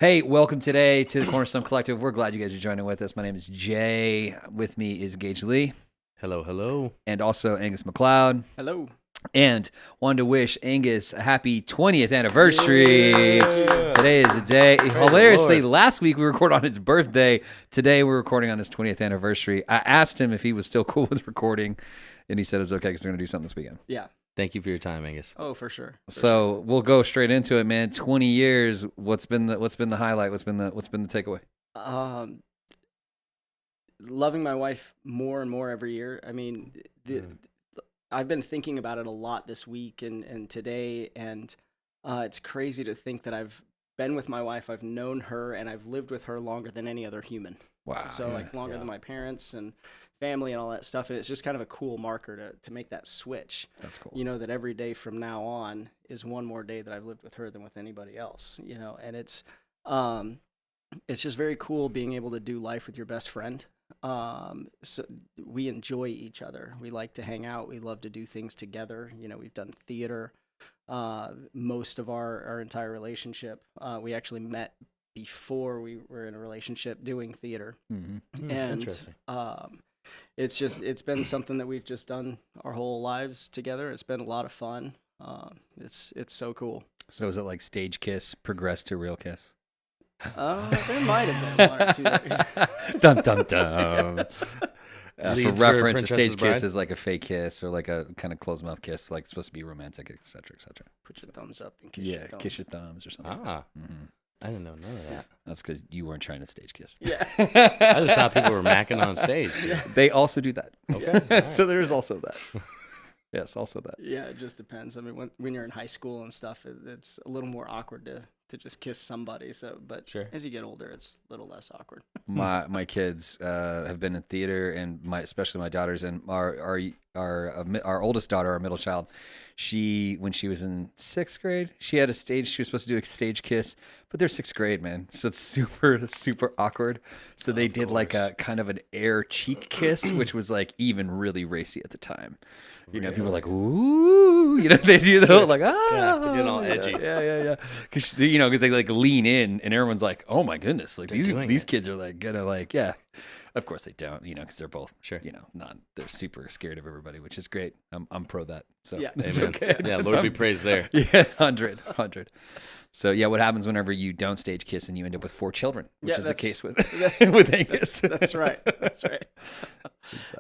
Hey, welcome today to the Cornerstone Collective. We're glad you guys are joining with us. My name is Jay. With me is Gage Lee. Hello, hello. And also Angus McLeod. Hello. And wanted to wish Angus a happy 20th anniversary. Yeah. Today is the day. Hilariously, last week we recorded on his birthday. Today we're recording on his 20th anniversary. I asked him if he was still cool with recording, and he said it's okay because they're going to do something this weekend. Yeah. Thank you for your time, Angus. Oh, for sure. So we'll go straight into it, man. 20 years. What's been the highlight? What's been the takeaway? Loving my wife more and more every year. I mean, I've been thinking about it a lot this week and today, and it's crazy to think that I've been with my wife, I've known her, and I've lived with her longer than any other human. Wow. So like longer than my parents and family and all that stuff. And it's just kind of a cool marker to make that switch. That's cool. You know, that every day from now on is one more day that I've lived with her than with anybody else, you know, and it's just very cool being able to do life with your best friend. So we enjoy each other. We like to hang out. We love to do things together. You know, we've done theater, most of our entire relationship. We actually met before we were in a relationship doing theater. Mm-hmm. And it's been something that we've just done our whole lives together. It's been a lot of fun. It's so cool. So is it like stage kiss progressed to real kiss? There might have been one or two there. Dum dum dum. For reference, a stage Bride? kiss is like a fake kiss or like a kind of closed mouth kiss, like supposed to be romantic, etc., etc. Put your thumbs up and kiss your thumbs. Kiss your thumbs or something. Mm-hmm. I didn't know none of that. That's because you weren't trying to stage kiss. Yeah. I just thought people were macking on stage. Yeah. They also do that. Okay. Right. So there is also that. Yes, also that. Yeah, it just depends. I mean, when you're in high school and stuff, it's a little more awkward to just kiss somebody. So, but sure. As you get older, it's a little less awkward. My kids have been in theater, and especially my daughters, and our oldest daughter, our middle child, when she was in 6th grade, she was supposed to do a stage kiss, but they're 6th grade, man, so it's super super awkward. So they did like a kind of an air cheek kiss, which was like even really racy at the time. You know, people are like, ooh, you know, they do the whole like, yeah, they're getting all edgy. Yeah. Because they like lean in, and everyone's like, oh my goodness, like these kids are like gonna like, yeah. Of course they don't, you know, because they're both, you know, they're super scared of everybody, which is great. I'm pro that. So yeah, it's okay. Yeah, Lord be praised there. Yeah, 100. So yeah, what happens whenever you don't stage kiss and you end up with 4 children, which is the case with Angus. That's right. That's right.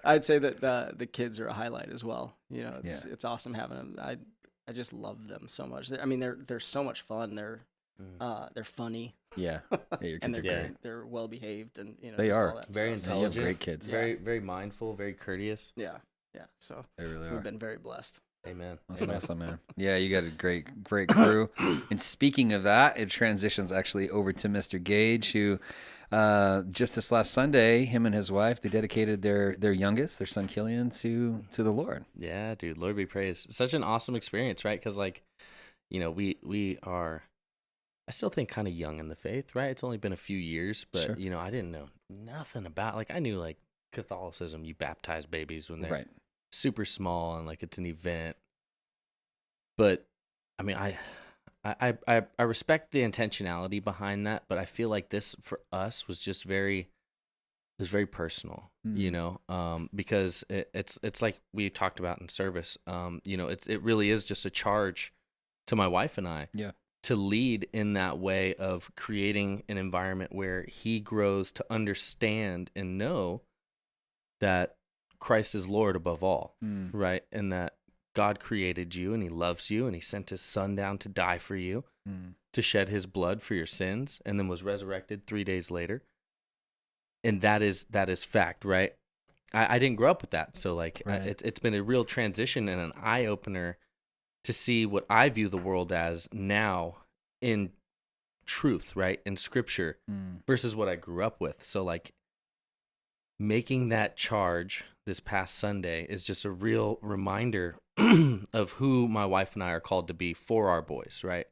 I'd say that the kids are a highlight as well. You know, it's awesome having them. I just love them so much. I mean, they're so much fun. They're funny. Yeah, your kids are great. They're well behaved, and you know they just are all that very stuff. intelligent, great kids. Very very mindful, very courteous. Yeah. So they really are. We've been very blessed. Amen. That's awesome, man. Yeah, you got a great crew. And speaking of that, it transitions actually over to Mr. Gage, who just this last Sunday, him and his wife, they dedicated their youngest, their son Killian, to the Lord. Yeah, dude, Lord be praised. Such an awesome experience, right? Because like, you know, we are, I still think kind of young in the faith, right? It's only been a few years, but you know, I didn't know nothing about, like, I knew like Catholicism, you baptize babies when they're super small and like it's an event. But I mean, I respect the intentionality behind that, but I feel like this for us was just very personal, you know, because it's like we talked about in service, you know, it really is just a charge to my wife and I to lead in that way of creating an environment where he grows to understand and know that Christ is Lord above all, right? And that God created you and he loves you and he sent his son down to die for you, to shed his blood for your sins, and then was resurrected 3 days later. And that is fact, right? I didn't grow up with that. So like it's been a real transition and an eye-opener to see what I view the world as now in truth, right? In scripture versus what I grew up with. So like making that charge this past Sunday is just a real reminder of who my wife and I are called to be for our boys, right?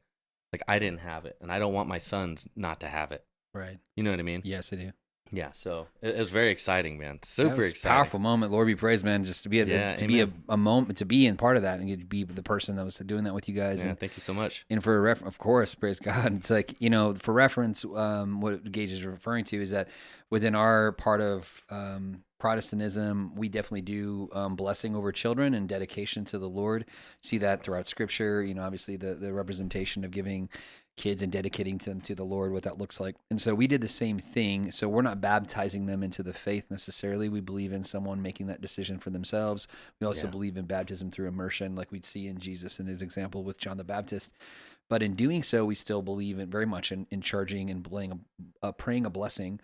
Like I didn't have it, and I don't want my sons not to have it. Right. You know what I mean? Yes, I do. Yeah, so it was very exciting, man. Super That was a exciting. powerful moment. Lord be praised, man. Just to be be a moment, to be in part of that, and get to be the person that was doing that with you guys. Yeah, and thank you so much. And for of course, praise God. It's like, for reference, what Gage is referring to is that within our part of Protestantism, we definitely do blessing over children and dedication to the Lord. See that throughout Scripture. Obviously the representation of giving kids and dedicating them to the Lord, what that looks like. And so we did the same thing. So we're not baptizing them into the faith necessarily. We believe in someone making that decision for themselves. We also believe in baptism through immersion, like we'd see in Jesus in his example with John the Baptist. But in doing so, we still believe very much in charging and praying a blessing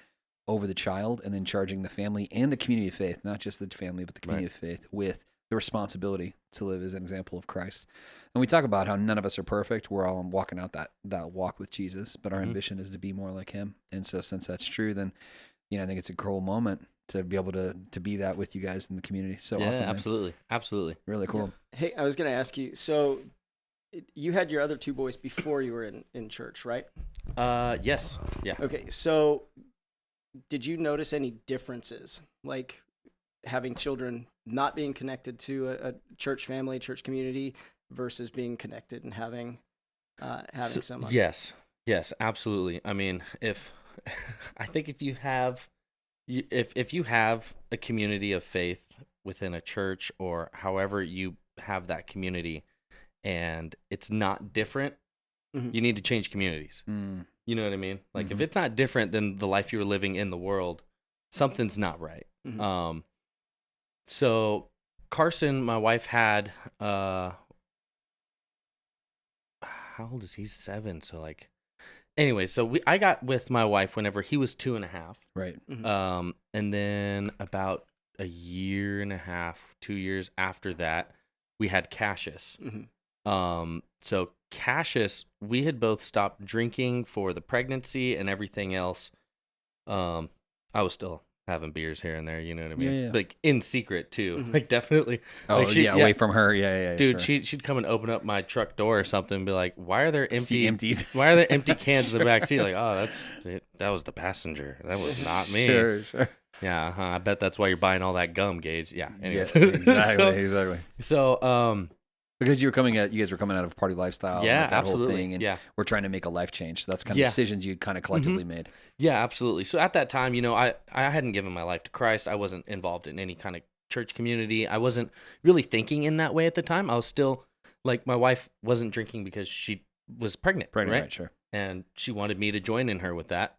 over the child, and then charging the family and the community of faith, not just the family, but the community of faith, with the responsibility to live as an example of Christ. And we talk about how none of us are perfect. We're all walking out that walk with Jesus, but our ambition is to be more like him. And so since that's true, then, I think it's a cool moment to be able to be that with you guys in the community. So awesome. Man. Absolutely. Really cool. Yeah. Hey, I was going to ask you, so you had your other two boys before you were in church, right? Yes. Yeah. Okay. So did you notice any differences, like having children not being connected to a church family, church community, versus being connected and having someone? Yes, absolutely. I mean, I think if you have a community of faith within a church, or however you have that community, and it's not different, you need to change communities. You know what I mean? Like if it's not different than the life you were living in the world, something's not right. So Carson, my wife, had how old is he? 7. So like, anyway, so I got with my wife whenever he was 2.5. Right. And then about a year and a half, 2 years after that, we had Cassius. So Cassius, we had both stopped drinking for the pregnancy and everything else. I was still having beers here and there, you know what I mean? Yeah. Like in secret too, like definitely. Oh like away from her. Yeah. Dude, sure. she'd come and open up my truck door or something and be like, "Why are there empty Why are there empty cans in the back seat?" Like, "Oh, that was the passenger. That was not me." Sure. Yeah, I bet that's why you're buying all that gum, Gage. Yeah. Anyways. Exactly. So, because you guys were coming out of party lifestyle, yeah, that absolutely, whole thing, and we're trying to make a life change. So that's kind of decisions you kind of collectively made. Yeah, absolutely. So at that time, I hadn't given my life to Christ. I wasn't involved in any kind of church community. I wasn't really thinking in that way at the time. I was still like, my wife wasn't drinking because she was pregnant, right? Sure. And she wanted me to join in her with that.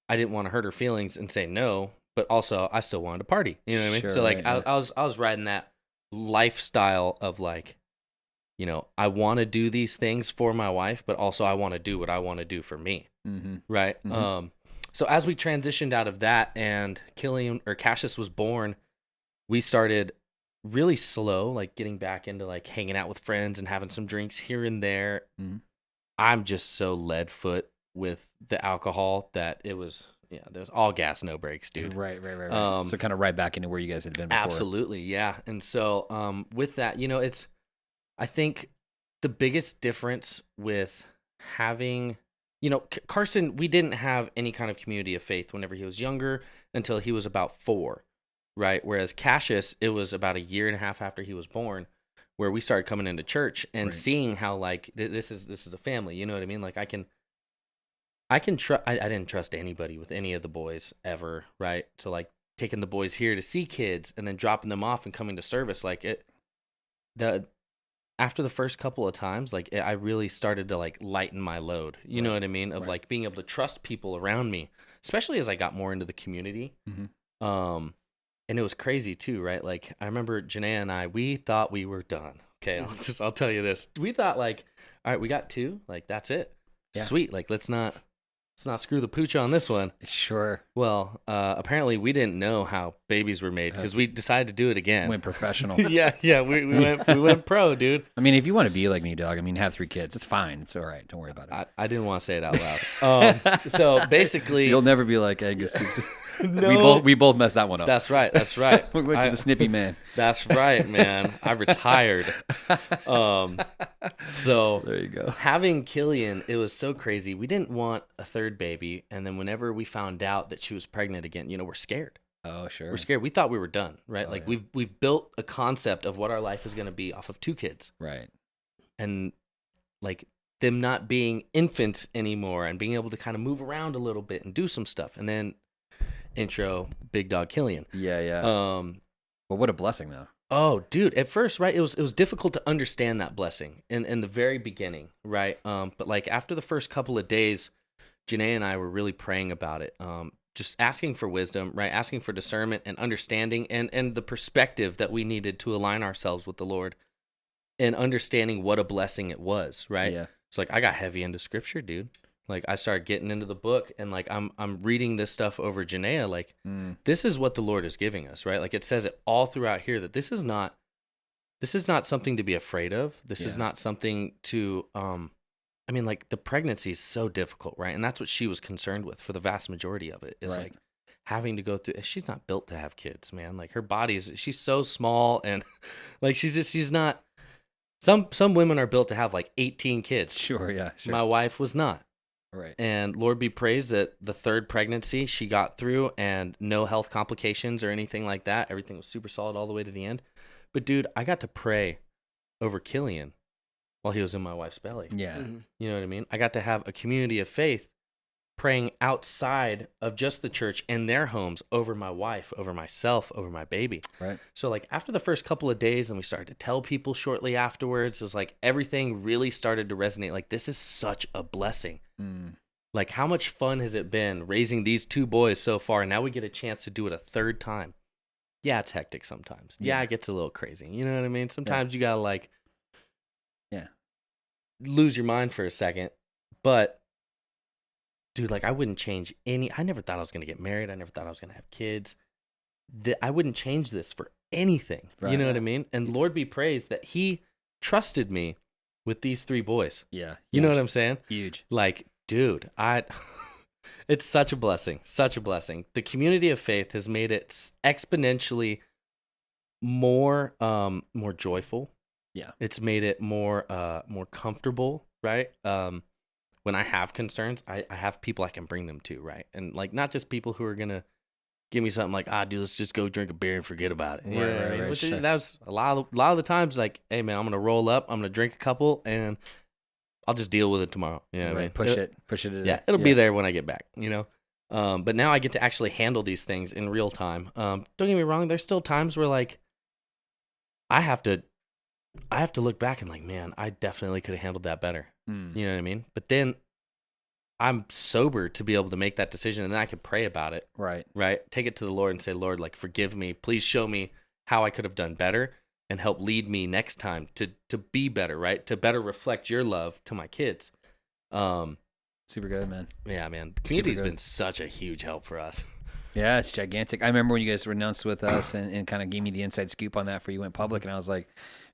I didn't want to hurt her feelings and say no, but also I still wanted to party. You know what I mean? Sure, So like, right. I was riding that lifestyle of like, I want to do these things for my wife, but also I want to do what I want to do for me. Right. So as we transitioned out of that and Cassius was born, we started really slow, like getting back into like hanging out with friends and having some drinks here and there. I'm just so lead foot with the alcohol that it was, there's all gas, no brakes, dude. Right. So kind of right back into where you guys had been before. Absolutely. Yeah. And so, with that, I think the biggest difference with having, Carson, we didn't have any kind of community of faith whenever he was younger until he was about 4, right? Whereas Cassius, it was about a year and a half after he was born where we started coming into church and seeing how like this is a family, you know what I mean? Like I didn't trust anybody with any of the boys ever, right? So like taking the boys here to see kids and then dropping them off and coming to service, like after the first couple of times, like I really started to like lighten my load. You know what I mean? Of like being able to trust people around me, especially as I got more into the community. And it was crazy too, right? Like I remember Janae and I, we thought we were done. Okay. I'll tell you this. We thought like, all right, we got 2, like that's it. Yeah. Sweet. Like let's not screw the pooch on this one. Sure. Well, apparently we didn't know how babies were made because we decided to do it again. Went professional. yeah, we went pro, dude. I mean, if you want to be like me, dog, have 3 kids. It's fine. It's all right. Don't worry about it. I didn't want to say it out loud. So basically, you'll never be like Angus. We both messed that one up. That's right. That's right. We went to the snippy man. That's right, man. I retired. So there you go. Having Killian, it was so crazy. We didn't want a third baby, and then whenever we found out that she was pregnant again, we're scared. Oh, sure. We're scared. We thought we were done, right? Oh, like yeah. we've built a concept of what our life is going to be off of 2 kids. Right. And like them not being infants anymore and being able to kind of move around a little bit and do some stuff. And then intro big dog Killian. Yeah. Well, what a blessing though. Oh, dude, at first, right, it was difficult to understand that blessing in the very beginning, right? But like after the first couple of days, Janae and I were really praying about it. Just asking for wisdom, right? Asking for discernment and understanding and the perspective that we needed to align ourselves with the Lord and understanding what a blessing it was, right? Yeah. So like I got heavy into scripture, dude. Like I started getting into the book and like I'm reading this stuff over Janaea, like this is what the Lord is giving us, right? Like it says it all throughout here that this is not something to be afraid of. This is not something to I mean, like the pregnancy is so difficult, right? And that's what she was concerned with for the vast majority of it. Is like having to go through. She's not built to have kids, man. Like her she's so small, and like she's not. Some women are built to have like 18 kids. Sure. My wife was not. Right. And Lord be praised that the 3rd pregnancy she got through, and no health complications or anything like that. Everything was super solid all the way to the end. But dude, I got to pray over Killian while he was in my wife's belly. Yeah. Mm-hmm. You know what I mean? I got to have a community of faith praying outside of just the church in their homes over my wife, over myself, over my baby. Right. So like after the first couple of days, and we started to tell people shortly afterwards, it was like everything really started to resonate. Like this is such a blessing. Like how much fun has it been raising these 2 boys so far? And now we get a chance to do it a 3rd time. Yeah, it's hectic sometimes. Yeah, it gets a little crazy. You know what I mean? Sometimes you gotta like lose your mind for a second. But dude, like I wouldn't change I never thought I was gonna get married. I never thought I was gonna have kids. I wouldn't change this for anything. Right. You know what I mean? And Lord be praised that he trusted me with these 3 boys. Yeah. You know what I'm saying? Huge. Like, dude, it's such a blessing, such a blessing. The community of faith has made it exponentially more joyful. Yeah. It's made it more comfortable, right? When I have concerns, I have people I can bring them to, right? And like not just people who are gonna give me something like, dude, let's just go drink a beer and forget about it. You know what I mean? Which sure. that was a lot of the times like, hey man, I'm gonna roll up, I'm gonna drink a couple, and I'll just deal with it tomorrow. You know what I mean? Push it. Yeah, it'll be there when I get back, But now I get to actually handle these things in real time. Don't get me wrong, there's still times where like I have to look back and like, man, I definitely could have handled that better. You know what I mean? But then I'm sober to be able to make that decision, and then I can pray about it. Right. Take it to the Lord and say, Lord, like, forgive me. Please show me how I could have done better and help lead me next time to be better, right? To better reflect your love to my kids. Super good, man. Yeah, man. The community's been such a huge help for us. Yeah, it's gigantic. I remember when you guys were announced with us and kind of gave me the inside scoop on that before you went public, and I was like,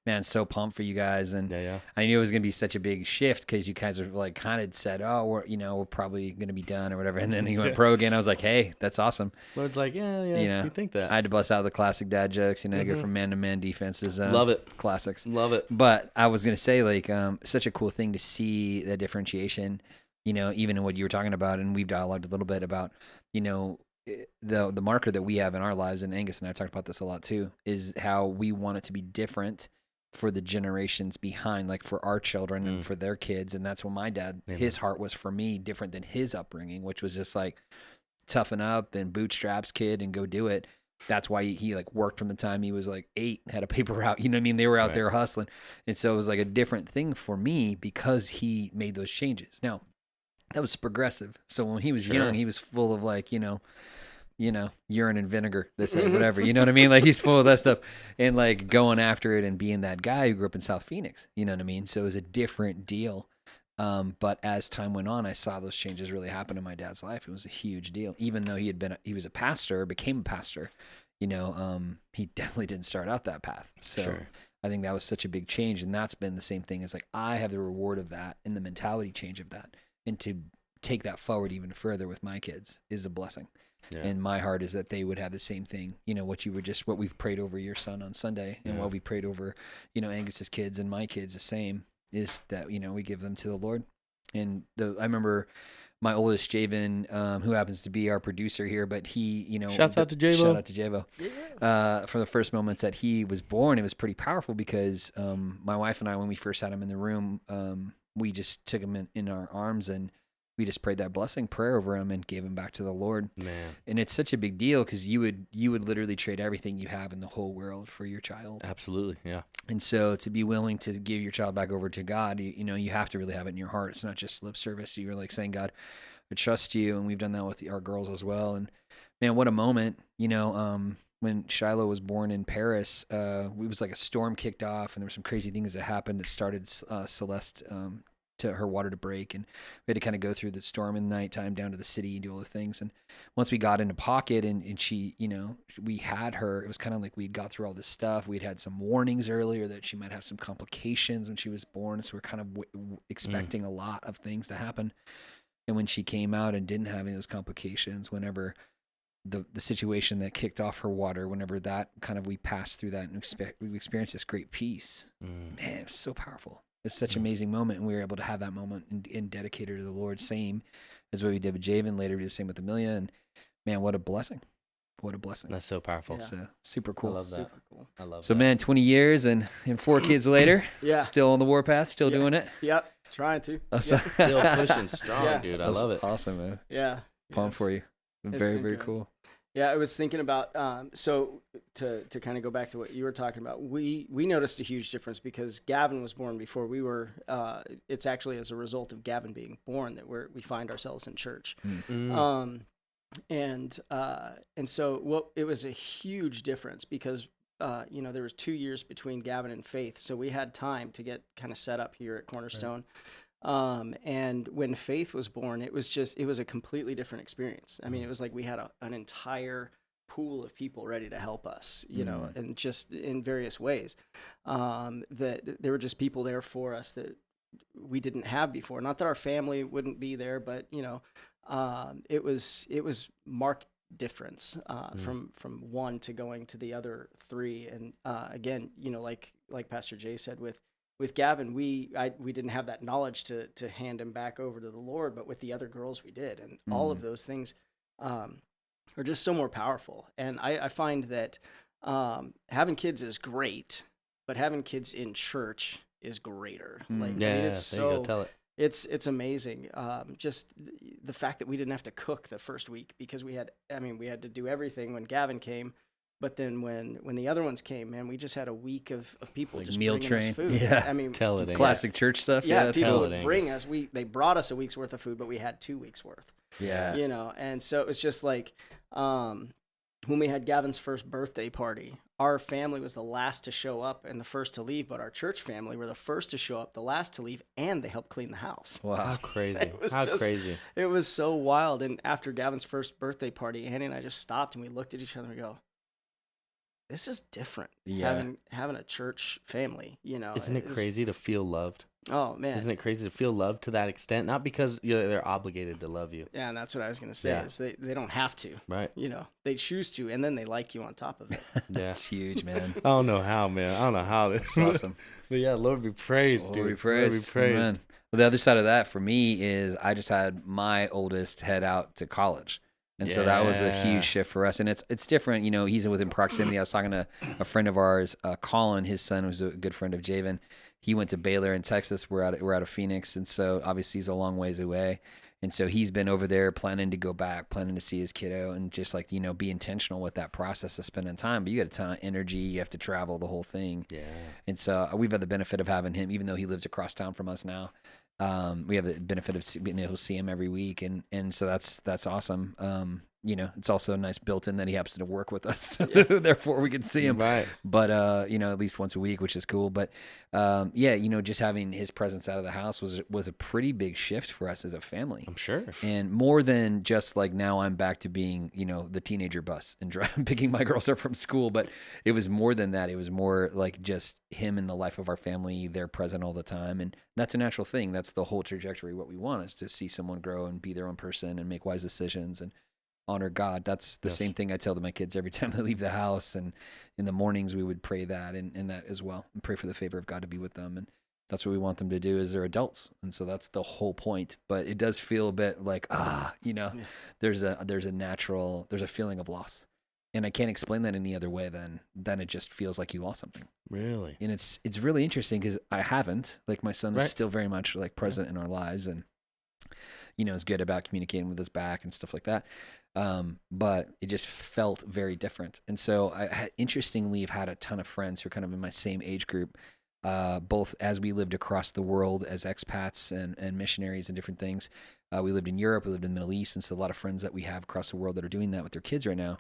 man, so pumped for you guys. And I knew it was going to be such a big shift because you guys are like kind of said, oh, we're probably going to be done or whatever. And then you went pro again. I was like, hey, that's awesome. Lord's like, yeah, you think that. I had to bust out the classic dad jokes, go from man-to-man defenses. Love it. Classics. Love it. But I was going to say, like, such a cool thing to see the differentiation, even in what you were talking about. And we've dialogued a little bit about, the marker that we have in our lives, and Angus and I talked about this a lot too, is how we want it to be different for the generations behind, like for our children and for their kids. And that's what my dad, his heart was for me, different than his upbringing, which was just like toughen up and bootstraps kid and go do it. That's why he like worked from the time he was like 8, had a paper route, you know what I mean? They were out there hustling. And so it was like a different thing for me because he made those changes. Now that was progressive. So when he was young, he was full of like, urine and vinegar, this and whatever, you know what I mean? Like he's full of that stuff and like going after it and being that guy who grew up in South Phoenix, you know what I mean? So it was a different deal. But as time went on, I saw those changes really happen in my dad's life. It was a huge deal. Even though he was a pastor, became a pastor, he definitely didn't start out that path. So I think that was such a big change. And that's been the same thing as like, I have the reward of that and the mentality change of that. And to take that forward even further with my kids is a blessing. Yeah. And my heart is that they would have the same thing, what we've prayed over your son on Sunday, and what we prayed over, Angus's kids and my kids, the same is that, we give them to the Lord. And I remember my oldest, Javen, who happens to be our producer here, but he, Shout out to Javo. Shout out to Javo. For the first moments that he was born, it was pretty powerful because my wife and I, when we first had him in the room, we just took him in our arms and we just prayed that blessing prayer over him and gave him back to the Lord. Man. And it's such a big deal because you would literally trade everything you have in the whole world for your child. Absolutely. Yeah. And so to be willing to give your child back over to God, you have to really have it in your heart. It's not just lip service. You're like saying, God, I trust you. And we've done that with our girls as well. And man, what a moment, when Shiloh was born in Paris, it was like a storm kicked off and there were some crazy things that happened. It started Celeste, to her water to break, and we had to kind of go through the storm in the nighttime down to the city and do all the things. And once we got into pocket and she, we had her, it was kind of like we'd got through all this stuff. We'd had some warnings earlier that she might have some complications when she was born. So we're kind of expecting a lot of things to happen. And when she came out and didn't have any of those complications, whenever the situation that kicked off her water, whenever that kind of, we passed through that and we experienced this great peace, man, it was so powerful. It's such an amazing moment, and we were able to have that moment and dedicate her to the Lord, same as what we did with Javen. Later we did the same with Amelia, and man, what a blessing. What a blessing. That's so powerful. Yeah. So super cool. I love that. Super cool. I love that. So man, 20 years and 4 kids later, still on the warpath, still doing it. Yep, trying to. Still pushing strong, dude. I love it. Awesome, man. Yeah. Pumped for you. Very, very cool. Yeah, I was thinking about, so to kind of go back to what you were talking about, we noticed a huge difference because Gavin was born before we were, it's actually as a result of Gavin being born that we find ourselves in church. Mm. And so it was a huge difference because, there was 2 years between Gavin and Faith. So we had time to get kind of set up here at Cornerstone. Right. And when Faith was born, it was a completely different experience. I mean, it was like we had an entire pool of people ready to help us, and just in various ways, that there were just people there for us that we didn't have before. Not that our family wouldn't be there, but, it was marked difference, from one to going to the other 3. And, again, like Pastor Jay said, with Gavin, we didn't have that knowledge to hand him back over to the Lord, but with the other girls we did. And all of those things are just so more powerful. And I find that having kids is great, but having kids in church is greater. It's so, you go, tell it. It's amazing. Just the fact that we didn't have to cook the first week because we had to do everything when Gavin came. But then when the other ones came, man, we just had a week of people like just meal bringing train. Us food. Yeah, I mean, tell it. Classic church stuff. Yeah, people would bring us. They brought us a week's worth of food, but we had 2 weeks worth. Yeah, and so it was just like when we had Gavin's first birthday party, our family was the last to show up and the first to leave, but our church family were the first to show up, the last to leave, and they helped clean the house. Wow, how crazy! Crazy! It was so wild. And after Gavin's first birthday party, Annie and I just stopped and we looked at each other and we go, this is different. Yeah. Having a church family, Isn't it crazy to feel loved? Oh man. Isn't it crazy to feel loved to that extent? Not because they're obligated to love you. Yeah, and that's what I was going to say is they don't have to. Right. They choose to, and then they like you on top of it. That's huge, man. I don't know how, man. I don't know how. That's awesome. But yeah, Lord be praised, dude. Lord be praised. Lord be praised. Amen. Well, the other side of that for me is I just had my oldest head out to college. And so that was a huge shift for us. And it's different, he's within proximity. I was talking to a friend of ours, Colin, his son was a good friend of Javen. He went to Baylor in Texas. We're out of Phoenix. And so obviously he's a long ways away. And so he's been over there planning to go back, planning to see his kiddo and just like, be intentional with that process of spending time. But you got a ton of energy. You have to travel the whole thing. Yeah. And so we've had the benefit of having him, even though he lives across town from us now. We have the benefit of being able to see him every week. And so that's awesome. it's also nice built in that he happens to work with us. Therefore we can see him. Right. But, at least once a week, which is cool. But, just having his presence out of the house was a pretty big shift for us as a family. I'm sure. And more than just like now I'm back to being, the teenager bus and picking my girls up from school. But it was more than that. It was more like just him in the life of our family. They're present all the time. And that's a natural thing. That's the whole trajectory. What we want is to see someone grow and be their own person and make wise decisions and honor God. That's the same thing I tell to my kids every time they leave the house. And in the mornings we would pray that and that as well, and pray for the favor of God to be with them. And that's what we want them to do as they're adults. And so that's the whole point. But it does feel a bit like, there's a feeling of loss. And I can't explain that any other way than it just feels like you lost something. Really? And it's really interesting because I haven't. Like my son is still very much like present in our lives and, is good about communicating with us back and stuff like that. But it just felt very different. And so interestingly, I've had a ton of friends who are kind of in my same age group, both as we lived across the world as expats and missionaries and different things. We lived in Europe, we lived in the Middle East. And so a lot of friends that we have across the world that are doing that with their kids right now.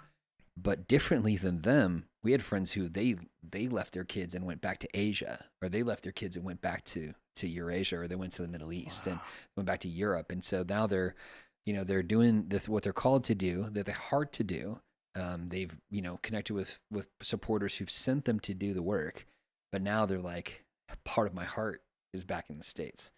But differently than them, we had friends who they left their kids and went back to Asia, or they left their kids and went back to Eurasia, or they went to the Middle East and went back to Europe. And so now they're doing what they're called to do, that they're hard to do. They've, connected with supporters who've sent them to do the work, but now they're like, part of my heart is back in the States.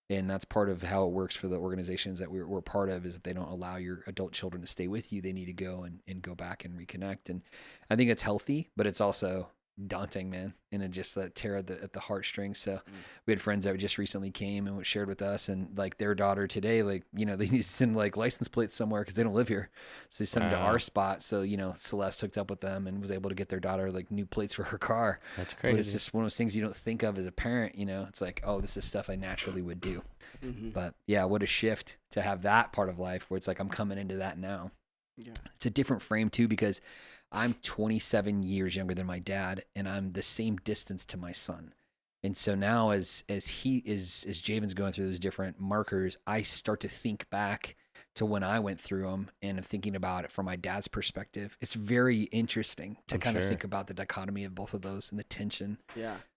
And that's part of how it works for the organizations that we're part of, is that they don't allow your adult children to stay with you. They need to go and go back and reconnect. And I think it's healthy, but it's also daunting, man. And it just that tear at the heartstrings. So we had friends that just recently came and shared with us, and like their daughter today, like, they need to send like license plates somewhere because they don't live here. So they sent them to our spot. So, Celeste hooked up with them and was able to get their daughter like new plates for her car. That's crazy. But it's just one of those things you don't think of as a parent, it's like, oh, this is stuff I naturally would do. Mm-hmm. But yeah, what a shift to have that part of life where it's like, I'm coming into that now. Yeah. It's a different frame too, because I'm 27 years younger than my dad, and I'm the same distance to my son. And so now as Javen's going through those different markers, I start to think back to when I went through them, and I'm thinking about it from my dad's perspective. It's very interesting to kind of think about the dichotomy of both of those and the tension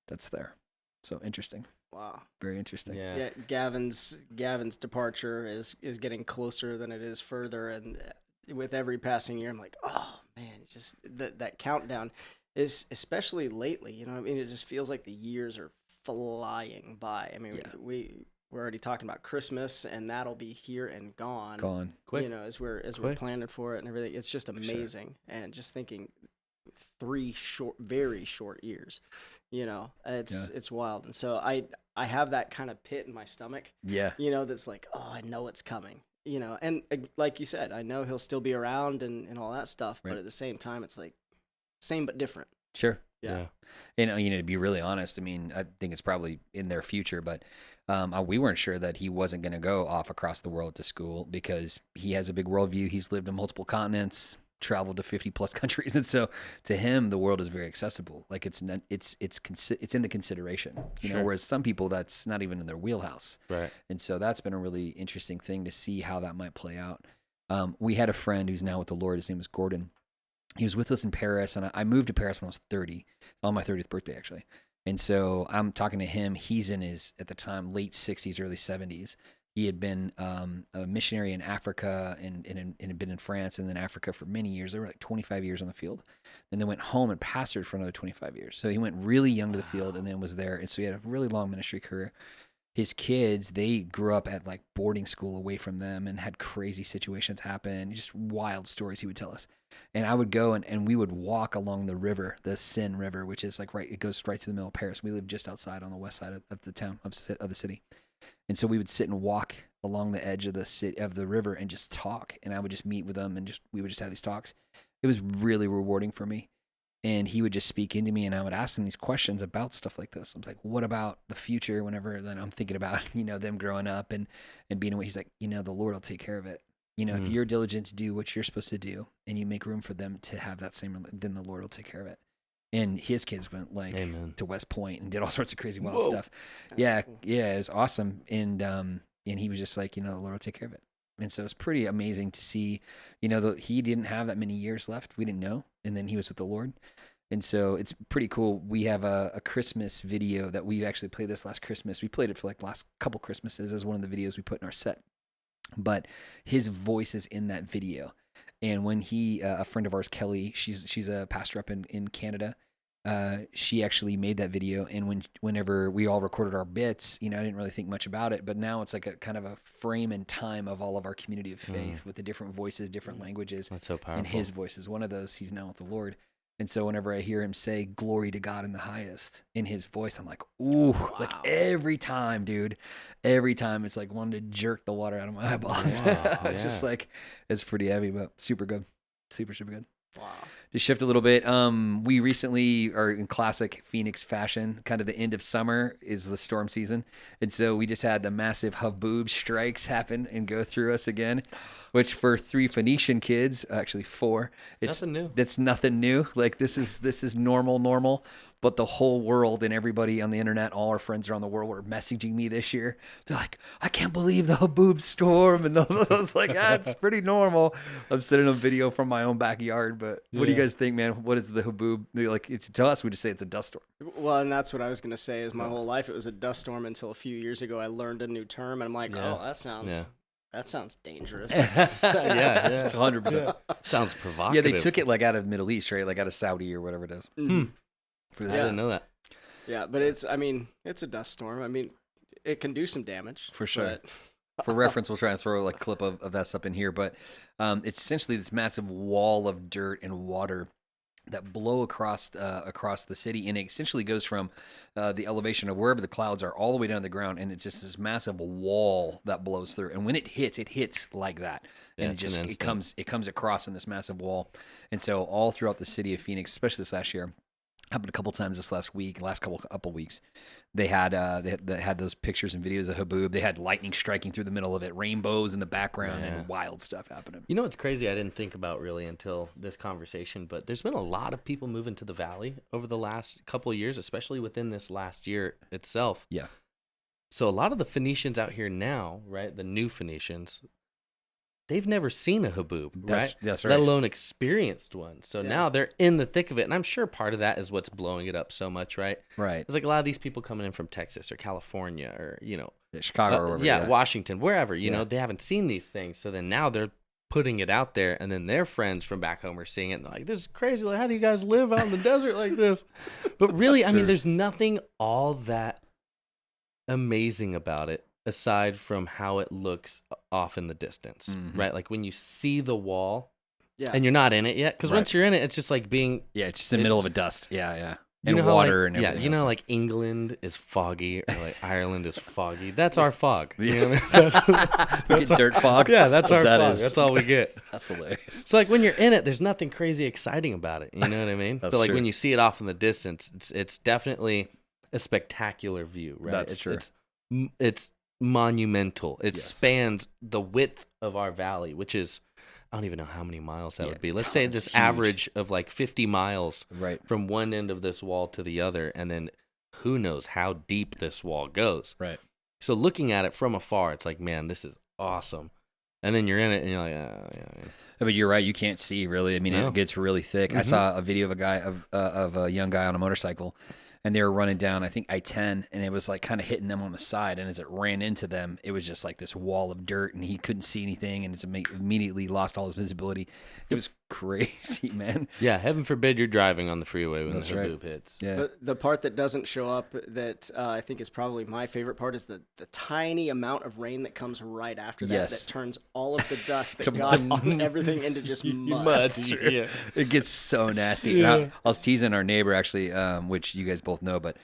that's there. So interesting. Wow. Very interesting. Yeah. Gavin's departure is getting closer than it is further, and with every passing year, I'm like, oh man, just that countdown is, especially lately, it just feels like the years are flying by. I mean, we're already talking about Christmas, and that'll be here and gone quick. As we're planning for it and everything. It's just amazing. And just thinking 3 very short years, it's wild. And so I have that kind of pit in my stomach, that's like, oh, I know it's coming. And like you said, I know he'll still be around and all that stuff, but at the same time, it's like same but different. Sure. Yeah. And, to be really honest, I mean, I think it's probably in their future, but we weren't sure that he wasn't going to go off across the world to school, because he has a big worldview. He's lived in multiple continents, traveled to 50 plus countries. And so to him, the world is very accessible. Like it's in the consideration, whereas some people, that's not even in their wheelhouse. Right. And so that's been a really interesting thing to see how that might play out. We had a friend who's now with the Lord. His name was Gordon. He was with us in Paris, and I moved to Paris when I was 30, on my 30th birthday, actually. And so I'm talking to him. He's in his, at the time, late 60s, early 70s. He had been a missionary in Africa and had been in France and then Africa for many years. They were like 25 years on the field. And then went home and pastored for another 25 years. So he went really young to the field and then was there. And so he had a really long ministry career. His kids, they grew up at like boarding school away from them and had crazy situations happen, just wild stories he would tell us. And I would go and we would walk along the river, the Seine River, which is like it goes right through the middle of Paris. We lived just outside on the west side of the town, of the city. And so we would sit and walk along the edge of the river and just talk. And I would just meet with them and we would just have these talks. It was really rewarding for me. And he would just speak into me, and I would ask him these questions about stuff like this. I was like, what about the future? Whenever then I'm thinking about, them growing up and being away. He's like, the Lord will take care of it. If you're diligent to do what you're supposed to do and you make room for them to have that same, then the Lord will take care of it. And his kids went like to West Point and did all sorts of crazy wild stuff. That's cool. Yeah, it was awesome. And he was just like, the Lord will take care of it. And so it's pretty amazing to see, he didn't have that many years left. We didn't know. And then he was with the Lord. And so it's pretty cool. We have a Christmas video that we actually played this last Christmas. We played it for like last couple Christmases as one of the videos we put in our set. But his voice is in that video. And when a friend of ours, Kelly, she's a pastor up in Canada. She actually made that video. And whenever we all recorded our bits, I didn't really think much about it. But now it's like a kind of a frame in time of all of our community of faith with the different voices, different languages. That's so powerful. And his voice is one of those. He's now with the Lord. And so whenever I hear him say glory to God in the highest in his voice, I'm like, ooh, like every time, dude, it's like wanting to jerk the water out of my eyeballs. Wow, It's just like, it's pretty heavy, but super good. Super, super good. Wow. To shift a little bit, we recently are in classic Phoenix fashion. Kind of the end of summer is the storm season. And so we just had the massive haboob strikes happen and go through us again, which for 3 Phoenician kids, actually 4, Nothing new. That's nothing new. Like this is normal. But the whole world and everybody on the internet, all our friends around the world were messaging me this year. They're like, I can't believe the haboob storm. And I was like, it's pretty normal. I'm sending a video from my own backyard. But what do you guys think, man? What is the haboob? Like, to us, we just say it's a dust storm. Well, and that's what I was going to say is my whole life it was a dust storm until a few years ago I learned a new term. And I'm like, that sounds dangerous. Yeah. It's 100%. Sounds provocative. Yeah, they took it like out of Middle East, right? Like out of Saudi or whatever it is. I didn't know that. Yeah, but it's a dust storm. I mean, it can do some damage. For sure. For reference, we'll try and throw like a clip of that stuff in here. But it's essentially this massive wall of dirt and water that blow across the city. And it essentially goes from the elevation of wherever the clouds are all the way down to the ground. And it's just this massive wall that blows through. And when it hits like that. And it comes across in this massive wall. And so all throughout the city of Phoenix, especially this last year, happened a couple times this last couple weeks. They had those pictures and videos of haboob. They had lightning striking through the middle of it, rainbows in the background, and wild stuff happening. You know what's crazy? I didn't think about really until this conversation, but there's been a lot of people moving to the valley over the last couple of years, especially within this last year itself. Yeah. So a lot of the Phoenicians out here now, right? The new Phoenicians, they've never seen a haboob, right? That's right. Let alone experienced one. So now they're in the thick of it. And I'm sure part of that is what's blowing it up so much, right? Right. It's like a lot of these people coming in from Texas or California or, Chicago or wherever. Washington, wherever, they haven't seen these things. So then now they're putting it out there. And then their friends from back home are seeing it. And they're like, this is crazy. Like, how do you guys live out in the desert like this? But really, I mean, there's nothing all that amazing about it. Aside from how it looks off in the distance, right? Like when you see the wall and you're not in it yet. Because once you're in it, it's just like being... Yeah, it's just in the middle of a dust. Yeah. And water and everything. Yeah, you know, like England is foggy or like Ireland is foggy. That's our fog. You know what I mean? We get dirt fog. Yeah, that's our fog. That's all we get. That's hilarious. So like when you're in it, there's nothing crazy exciting about it. You know what I mean? That's but like true. when you see it off in the distance, it's definitely a spectacular view, right? That's true. It's monumental. It spans the width of our valley, which is, I don't even know how many miles that would be. Let's say this average of like 50 miles from one end of this wall to the other, and then who knows how deep this wall goes. Right. So looking at it from afar, it's like, man, this is awesome. And then you're in it, and you're like, yeah. But you're right. You can't see really. I mean, it gets really thick. I saw a video of a young guy on a motorcycle. And they were running down, I think, I-10, and it was like kind of hitting them on the side. And as it ran into them, it was just like this wall of dirt, and he couldn't see anything, and it's immediately lost all his visibility. It was crazy, man. Yeah, heaven forbid you're driving on the freeway when the haboob hits. Yeah. But the part that doesn't show up that I think is probably my favorite part is the tiny amount of rain that comes right after that that turns all of the dust that got on everything into just mud. Yeah. It gets so nasty. Yeah. I was teasing our neighbor, actually, which you guys both know, but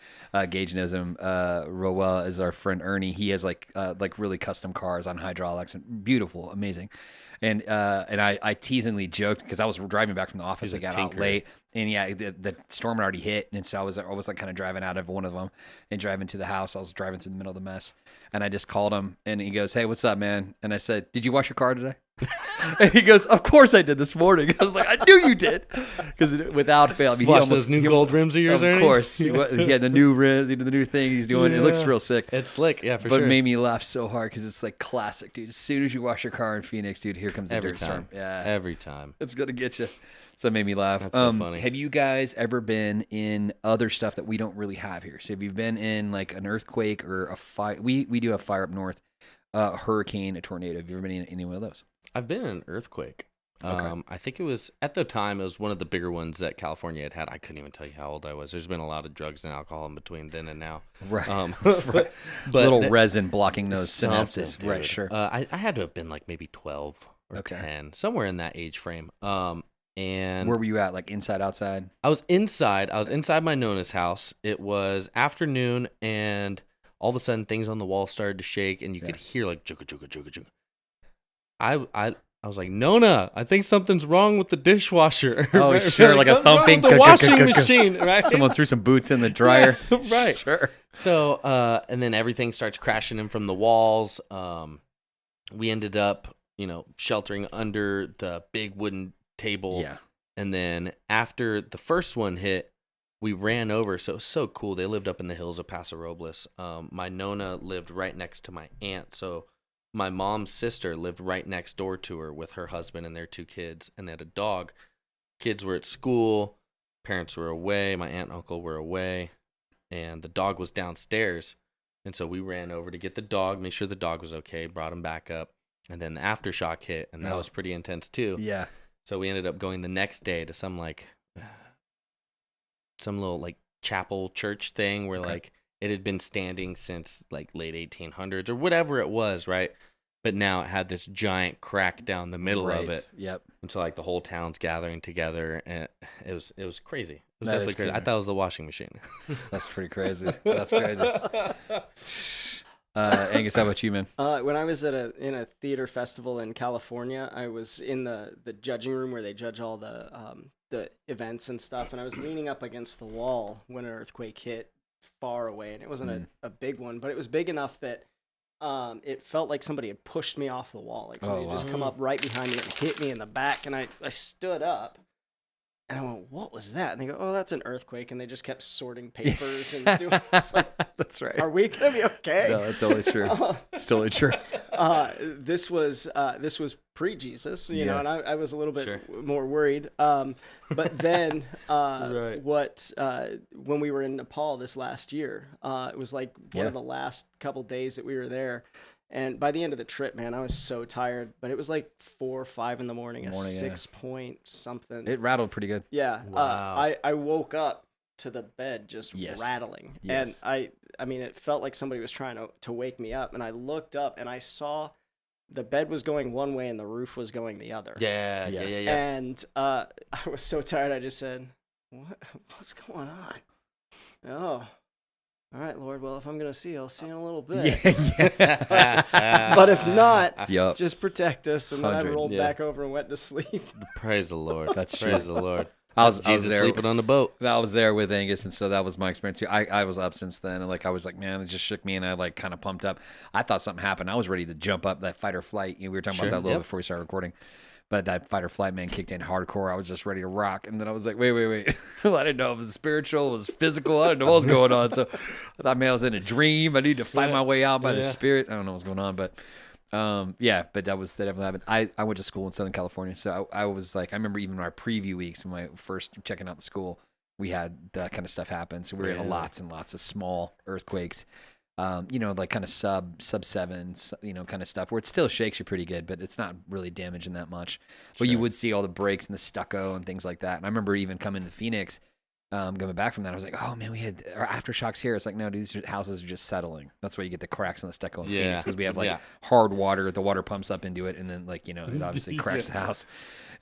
Gage knows him real well, as our friend Ernie. He has like really custom cars on hydraulics and beautiful, amazing. And I teasingly joked because I was driving back from the office. I got out late, and the storm had already hit, and so I was like kind of driving out of one of them and driving to the house. I was driving through the middle of the mess, and I just called him, and he goes, "Hey, what's up, man?" And I said, "Did you wash your car today?" And he goes, of course I did this morning. I was like, I knew you did. Because without fail, I mean, Watch those new gold rims of yours, of Ernie? course. He had the new rims, the new thing he's doing. It looks real sick. It's slick, yeah, for but sure. it made me laugh so hard because it's like classic, dude. As soon as you wash your car in Phoenix, dude, here comes the Every dirt time. storm. Yeah. Every time. It's going to get you. So it made me laugh. That's so funny. Have you guys ever been in other stuff that we don't really have here? So have you been in like an earthquake or a fire? We do have fire up north, a hurricane, a tornado. Have you ever been in any one of those? I've been in an earthquake. Okay. I think it was, at the time, it was one of the bigger ones that California had. I couldn't even tell you how old I was. There's been a lot of drugs and alcohol in between then and now. Right. But little resin blocking those something, synapses. dude. Right, sure. I had to have been like maybe 12 or 10, somewhere in that age frame. And where were you at? Like inside, outside? I was inside. I was inside my Nona's house. It was afternoon, and all of a sudden, things on the wall started to shake, and you could hear like jugga jugga jugga jugga. I was like, Nona, I think something's wrong with the dishwasher. Oh, right? sure, like a thumping. The washing machine, right? Someone threw some boots in the dryer. Yeah, right. Sure. So, and then everything starts crashing in from the walls. We ended up, sheltering under the big wooden table. Yeah. And then after the first one hit, we ran over. So it was so cool. They lived up in the hills of Paso Robles. My Nona lived right next to my aunt. So my mom's sister lived right next door to her with her husband and their 2 kids. And they had a dog. Kids were at school. Parents were away. My aunt and uncle were away. And the dog was downstairs. And so we ran over to get the dog, make sure the dog was okay, brought him back up. And then the aftershock hit, and that was pretty intense too. Yeah. So we ended up going the next day to some little like chapel church thing where like it had been standing since like late 1800s or whatever it was, right? But now it had this giant crack down the middle of it. Yep. And so like the whole town's gathering together, and it was crazy. It was That definitely is crazy. I crazy. thought it was the washing machine. That's pretty crazy. That's crazy. Angus, how about you, man? When I was in a theater festival in California, I was in the judging room where they judge all the events and stuff, and I was leaning up against the wall when an earthquake hit far away, and it wasn't a big one, but it was big enough that it felt like somebody had pushed me off the wall, like somebody had just come up right behind me and hit me in the back, and I stood up. And I went, what was that? And they go, oh, that's an earthquake. And they just kept sorting papers and doing. It's like, that's right. Are we gonna be okay? No, it's totally true. It's totally true. This was pre-Jesus, you know, and I was a little bit Sure. more worried. But then, Right. when we were in Nepal this last year, it was like one of the last couple days that we were there. And by the end of the trip, man, I was so tired. But it was like 4 or 5 in the morning, 6 point something. It rattled pretty good. Yeah. Wow. I woke up to the bed just rattling. Yes. And I mean, it felt like somebody was trying to wake me up. And I looked up and I saw the bed was going one way and the roof was going the other. Yeah. And I was so tired. I just said, what's going on? Oh. All right, Lord. Well, if I'm going to see, I'll see in a little bit. But if not, just protect us. And then I rolled back over and went to sleep. Praise the Lord. That's Praise true. the Lord. I was Jesus there sleeping on the boat. I was there with Angus, and so that was my experience too. I was up since then, and like I was like, man, it just shook me, and I like kind of pumped up. I thought something happened. I was ready to jump up. That fight or flight. We were talking about that a little before we started recording. But that fight or flight, man, kicked in hardcore. I was just ready to rock. And then I was like, wait. I didn't know if it was spiritual, it was physical. I didn't know what was going on. So I thought, man, I was in a dream. I need to find my way out by the Spirit. I don't know what's going on. But but that definitely happened. I went to school in Southern California. So I was like, I remember even our preview weeks when I first checking out the school, we had that kind of stuff happen. So we were in lots and lots of small earthquakes. Like kind of sub 7, kind of stuff where it still shakes you pretty good, but it's not really damaging that much. But you would see all the breaks and the stucco and things like that. And I remember even coming to Phoenix, coming back from that, I was like, oh man, we had our aftershocks here. It's like, no, dude, these houses are just settling. That's why you get the cracks and the stucco in Phoenix, because we have like hard water. The water pumps up into it, and then it obviously cracks the house.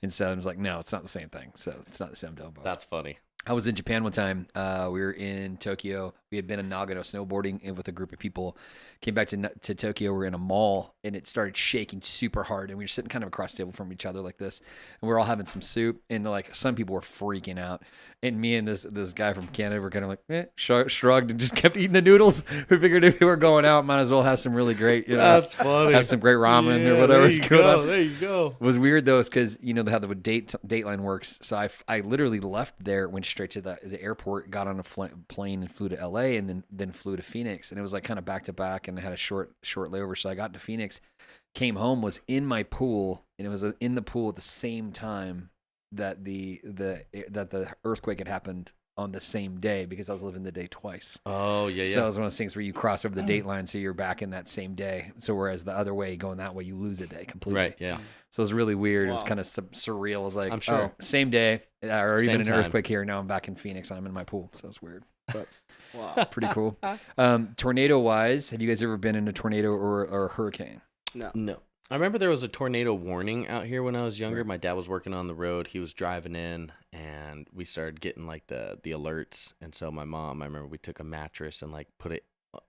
And so I was like, no, it's not the same thing. So it's not the same deal. That's funny. I was in Japan one time. We were in Tokyo. We had been in Nagano snowboarding with a group of people. Came back to Tokyo. We were in a mall, and it started shaking super hard. And we were sitting kind of across the table from each other like this. And we were all having some soup. And like some people were freaking out. And me and this guy from Canada were kind of like, shrugged and just kept eating the noodles. We figured if we were going out, might as well have some really great, That's funny. have some great ramen or whatever's going on. There you go. It was weird though, because you know how the Dateline works. So I literally left there, went straight to the airport, got on a plane and flew to LA, and then flew to Phoenix, and it was like kind of back to back, and I had a short layover. So I got to Phoenix, came home, was in my pool, and it was in the pool at the same time that the earthquake had happened on the same day, because I was living the day twice. Oh, yeah. So it was one of those things where you cross over the date line, so you're back in that same day. So whereas the other way, going that way, you lose a day completely. Right, yeah. So it was really weird. Wow. It was kind of surreal. It was like, I'm sure. same day. I already Same been in an time. earthquake here. Now I'm back in Phoenix. I'm in my pool. So it's weird, but Wow. pretty cool. Tornado-wise, have you guys ever been in a tornado or a hurricane? No. I remember there was a tornado warning out here when I was younger. Right. My dad was working on the road. He was driving in, and we started getting like the alerts. And so my mom, I remember we took a mattress and like put it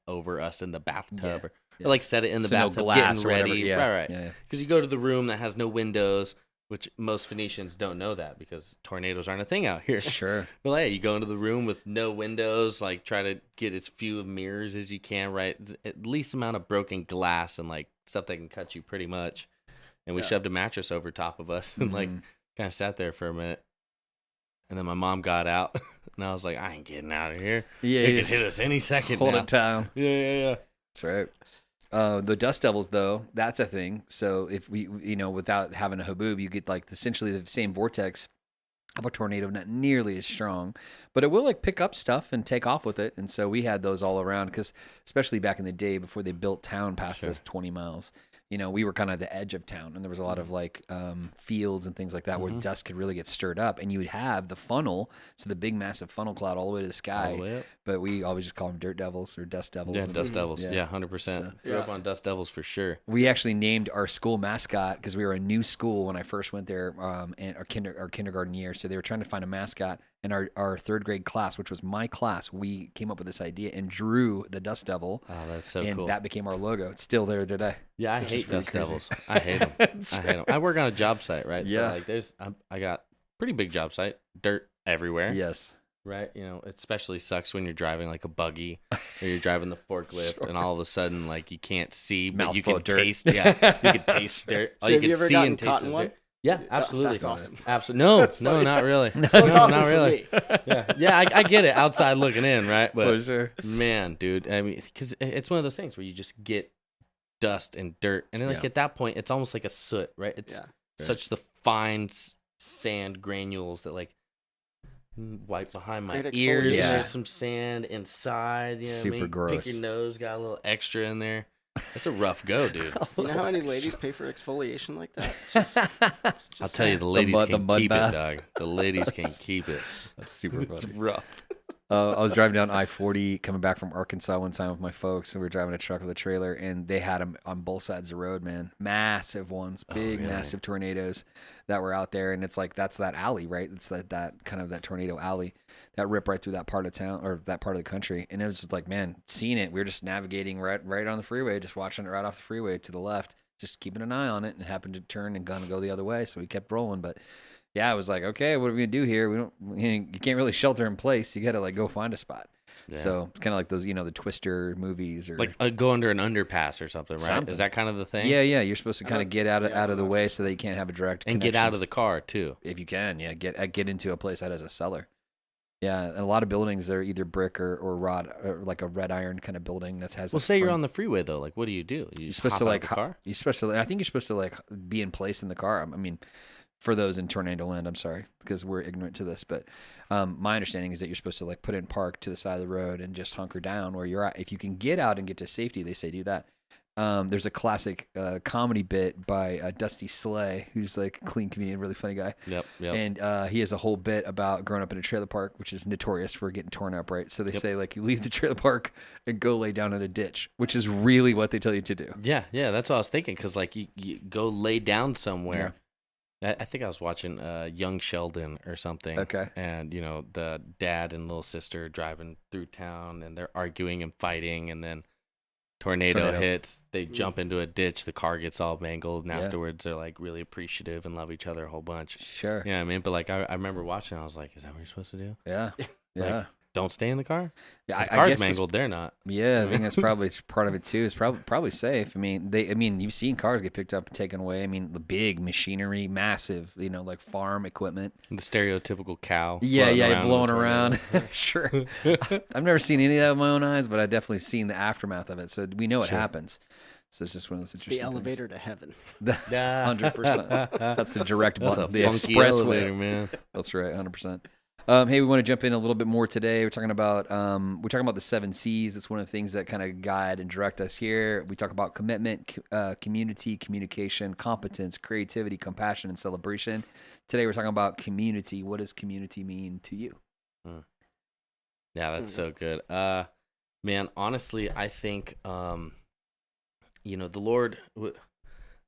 over us in the bathtub, or like set it in the So no bathtub, glass getting or whatever. ready. Yeah. Right. Yeah. Because you go to the room that has no windows, which most Phoenicians don't know that because tornadoes aren't a thing out here. Sure. But hey, you go into the room with no windows, like try to get as few mirrors as you can, right? At least amount of broken glass and like stuff that can cut you pretty much. And we shoved a mattress over top of us and like kind of sat there for a minute. And then my mom got out, and I was like, I ain't getting out of here. Yeah. It you could just hit us any second hold now. it down. Yeah. That's right. The dust devils, though, that's a thing. So if we, without having a haboob, you get like essentially the same vortex of a tornado, not nearly as strong, but it will like pick up stuff and take off with it. And so we had those all around, because especially back in the day before they built town past us 20 miles, we were kind of at the edge of town, and there was a lot of like fields and things like that where dust could really get stirred up, and you would have the funnel, so the big massive funnel cloud all the way to the sky. All the way up. But we always just call them dirt devils or dust devils. Yeah, And- Dust Devils. yeah. Yeah, 100%. So- Grew up on Dust Devils for sure. We actually named our school mascot, because we were a new school when I first went there, and our kindergarten year. So they were trying to find a mascot, and our third grade class, which was my class, we came up with this idea and drew the Dust Devil, Oh, that's so and cool. that became our logo. It's still there today. Yeah, I which is hate pretty Dust crazy. Devils. I hate them. I hate them. I work on a job site, right? Yeah. So like, I got pretty big job site, dirt everywhere. Yes. Right. It especially sucks when you're driving like a buggy or you're driving the forklift, Sure. and all of a sudden like you can't see, but you Mouthful can of dirt. taste. Yeah, you can taste dirt. All So you have you can ever see gotten and caught taste in is one? dirt. Yeah, absolutely. That's awesome. Absolutely. No, not really. That was No, awesome not for really. me. Yeah, I get it outside looking in, right? But sure. man, dude, I mean, because it's one of those things where you just get dust and dirt, and then like Yeah. at that point, it's almost like a soot, right? It's Yeah. such the fine sand granules that like wipe behind my Great ears. exfoliation. And Yeah. there's some sand inside. You know Super what I mean? gross. Pick your nose, got a little extra in there. It's a rough go, dude. You know how many ladies pay for exfoliation like that? It's just- I'll tell you, the The ladies mud- the can mud keep bath. it, dog. The ladies can keep it. That's super It's funny. rough. I was driving down I-40 coming back from Arkansas one time with my folks, and we were driving a truck with a trailer, and they had them on both sides of the road, man. Massive ones, big, really? massive tornadoes that were out there. And it's like, that's that alley, right? It's that kind of that tornado alley that rip right through that part of town or that part of the country. And it was just like, man, seeing it, we were just navigating right on the freeway, just watching it right off the freeway to the left, just keeping an eye on it, and it happened to turn and gonna go the other way. So we kept rolling. But yeah, I was like, okay, what are we gonna do here? You can't really shelter in place. You got to like go find a spot. Yeah. So it's kind of like those, the Twister movies, or Like go under an underpass or something, right? Something. Is that kind of the thing? yeah. You're supposed to kind of get out of the yeah, way so that you can't have a direct And connection. get out of the car too. if you can. Yeah, get into a place that has a cellar. Yeah, and a lot of buildings are either brick or rod, or like a red iron kind of building that has. Well, a say you're front- on the freeway though. Like, what do? You You're just supposed hop to out like of the car? You're supposed to. I think you're supposed to like be in place in the car. I mean, for those in Tornado Land, I'm sorry because we're ignorant to this, but my understanding is that you're supposed to like put in park to the side of the road and just hunker down where you're at. If you can get out and get to safety, they say do that. There's a classic comedy bit by Dusty Slay, who's like a clean comedian, really funny guy. Yep. And he has a whole bit about growing up in a trailer park, which is notorious for getting torn up, right? So they say like you leave the trailer park and go lay down in a ditch, which is really what they tell you to do. Yeah. That's what I was thinking. Because like you go lay down somewhere, I think I was watching Young Sheldon or something. Okay. And, you know, the dad and little sister driving through town and they're arguing and fighting. And then tornado hits. They jump into a ditch. The car gets all mangled. And afterwards, they're like really appreciative and love each other a whole bunch. Sure. You know what I mean? But like, I remember watching, I was like, is that what you're supposed to do? Yeah. Like, Yeah. don't stay in the car? Yeah, If the I car's guess mangled, they're not. Yeah, I think that's probably part of it too. It's probably safe. I mean, you've seen cars get picked up and taken away. I mean, the big machinery, massive, like farm equipment. The stereotypical cow. Yeah, blowing around. Sure. I've never seen any of that with my own eyes, but I've definitely seen the aftermath of it. So we know it happens. So it's just one of those interesting the elevator to heaven. 100%. That's the direct button. The expressway, expressway, man. That's right, 100%. Hey, we want to jump in a little bit more today. We're talking about the 7 C's. It's one of the things that kind of guide and direct us here. We talk about commitment, community, communication, competence, creativity, compassion, and celebration. Today, we're talking about community. What does community mean to you? Yeah, that's so good. Man, honestly, I think the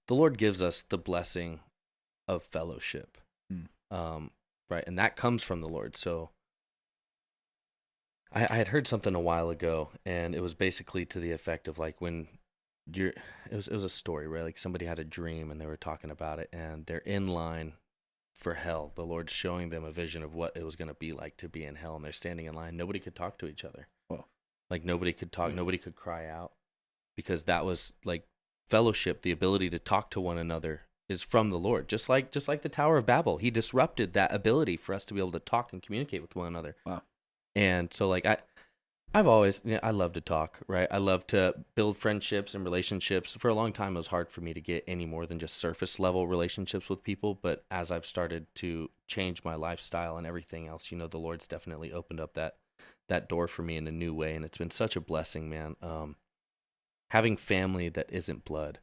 Lord gives us the blessing of fellowship. Right, and that comes from the Lord. So I had heard something a while ago, and it was basically to the effect of like when it was a story, right? Like somebody had a dream and they were talking about it, and they're in line for hell. The Lord's showing them a vision of what it was going to be like to be in hell, and they're standing in line. Nobody could talk to each other. Whoa. Like nobody could talk, nobody could cry out, because that was like fellowship, the ability to talk to one another is from the Lord. Just like the Tower of Babel, he disrupted that ability for us to be able to talk and communicate with one another. Wow. And so like I've always, I love to talk, right? I love to build friendships and relationships. For a long time, it was hard for me to get any more than just surface level relationships with people. But as I've started to change my lifestyle and everything else, the Lord's definitely opened up that door for me in a new way. And it's been such a blessing, man. Having family that isn't blood,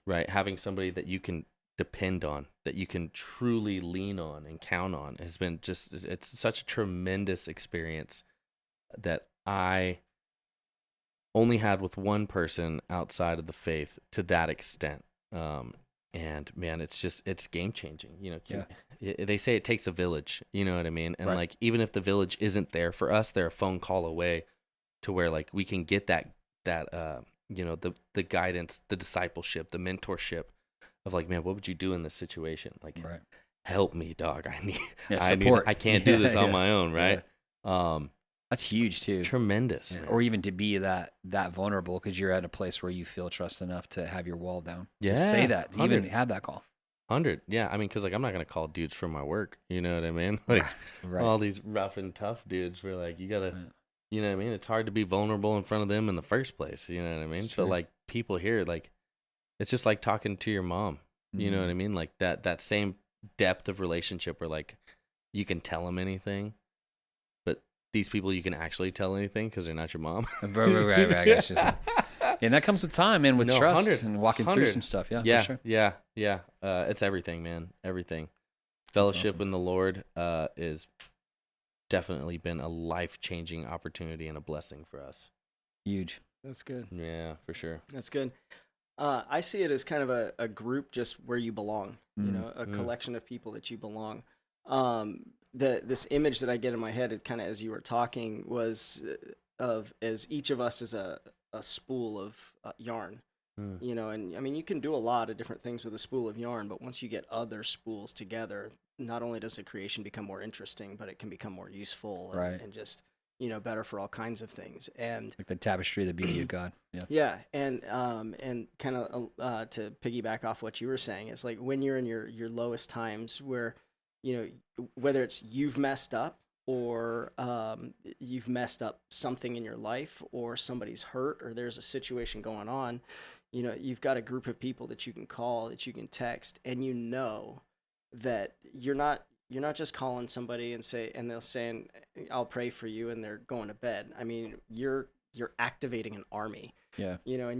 right? Having somebody that you can depend on, that you can truly lean on and count on, has been it's such a tremendous experience that I only had with one person outside of the faith to that extent. And man, it's game changing. They say it takes a village, you know what I mean? And like, even if the village isn't there for us, they're a phone call away to where like we can get that the guidance, the discipleship, the mentorship of like, man, what would you do in this situation? Like, help me, dog. I need support. I can't do this on my own, right? Yeah. That's huge too. Tremendous. Yeah. Or even to be that vulnerable because you're at a place where you feel trust enough to have your wall down. Yeah. To say that, to even have that call. 100. Yeah. I mean, because like I'm not going to call dudes from my work. You know what I mean? Like all these rough and tough dudes were like, you got to, you know what I mean? It's hard to be vulnerable in front of them in the first place. You know what I mean? So like people here, like, it's just like talking to your mom. You know what I mean? Like that same depth of relationship where like you can tell them anything, but these people you can actually tell anything because they're not your mom. Right. I guess and that comes with time and with trust and walking through some stuff. Yeah, for sure. Yeah. It's everything, man. Everything. Fellowship in the Lord is definitely been a life-changing opportunity and a blessing for us. Huge. That's good. Yeah, for sure. That's good. I see it as kind of a group just where you belong, a collection of people that you belong. This image that I get in my head, it kind of as you were talking, was as each of us is a spool of yarn, and I mean, you can do a lot of different things with a spool of yarn, but once you get other spools together, not only does the creation become more interesting, but it can become more useful and just, better for all kinds of things. And like the tapestry, the beauty of God. Yeah. And kind of to piggyback off what you were saying, it's like when you're in your lowest times where, whether it's you've messed up or you've messed up something in your life or somebody's hurt or there's a situation going on, you've got a group of people that you can call, that you can text, and that you're not just calling somebody and they'll saying, I'll pray for you, and they're going to bed. I mean, you're activating an army. Yeah. And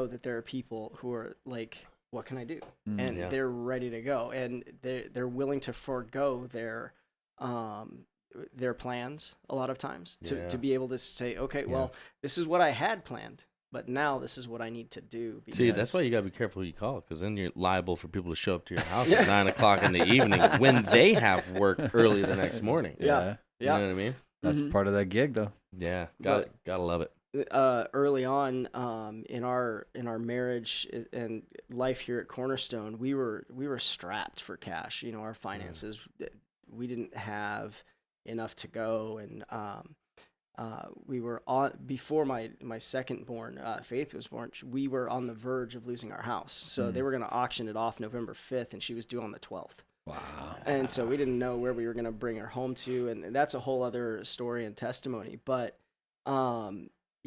that there are people who are like, what can I do? And they're ready to go, and they're willing to forego their plans a lot of times to be able to say, okay, well, this is what I had planned, but now this is what I need to do. See, that's why you got to be careful who you call, because then you're liable for people to show up to your house at 9 o'clock in the evening when they have work early the next morning. Yeah. You know what I mean? That's part of that gig, though. Yeah, gotta love it. Early on, in our marriage and life here at Cornerstone, we were strapped for cash. You know, our finances, we didn't have enough to go, and we were on before my second born, Faith, was born. We were on the verge of losing our house, so they were going to auction it off November 5th, and she was due on the 12th. Wow. And so we didn't know where we were going to bring her home to, and that's a whole other story and testimony. But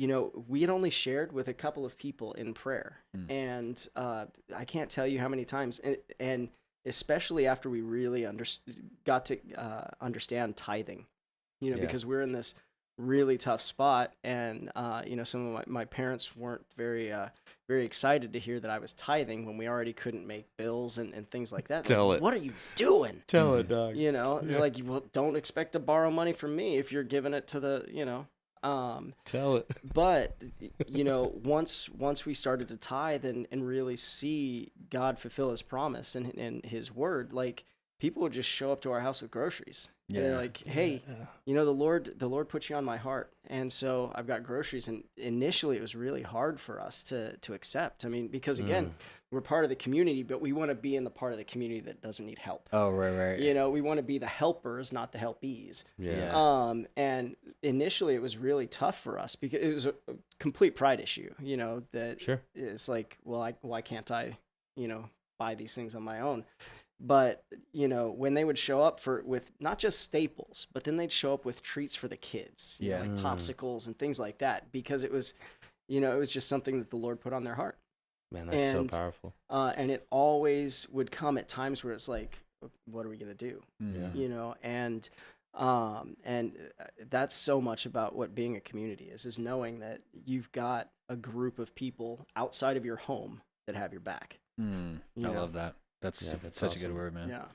you know, we had only shared with a couple of people in prayer, and I can't tell you how many times, and especially after we really got to understand tithing, you know, because we're in this really tough spot, and you know, some of my parents weren't very excited to hear that I was tithing when we already couldn't make bills and things like that. Tell like, it. What are you doing? Tell it, dog. You know, they're like, well, don't expect to borrow money from me if you're giving it to the, you know. Tell it. But you know, once we started to tithe and really see God fulfill His promise and His word, like, people would just show up to our house with groceries. Yeah. They're like, hey, you know, the Lord put you on my heart, and so I've got groceries. And initially, it was really hard for us to accept. I mean, because again, we're part of the community, but we want to be in the part of the community that doesn't need help. Oh, right. You know, we want to be the helpers, not the helpees. Yeah. And initially, it was really tough for us because it was a complete pride issue. You know, that it's like, well, why can't I, you know, buy these things on my own? But, you know, when they would show up with not just staples, but then they'd show up with treats for the kids, you know, like popsicles and things like that, because it was, you know, it was just something that the Lord put on their heart. Man, that's so powerful. And it always would come at times where it's like, what are we going to do? Yeah. You know, and that's so much about what being a community is knowing that you've got a group of people outside of your home that have your back. I love that. That's such awesome. A good word, man. Yeah.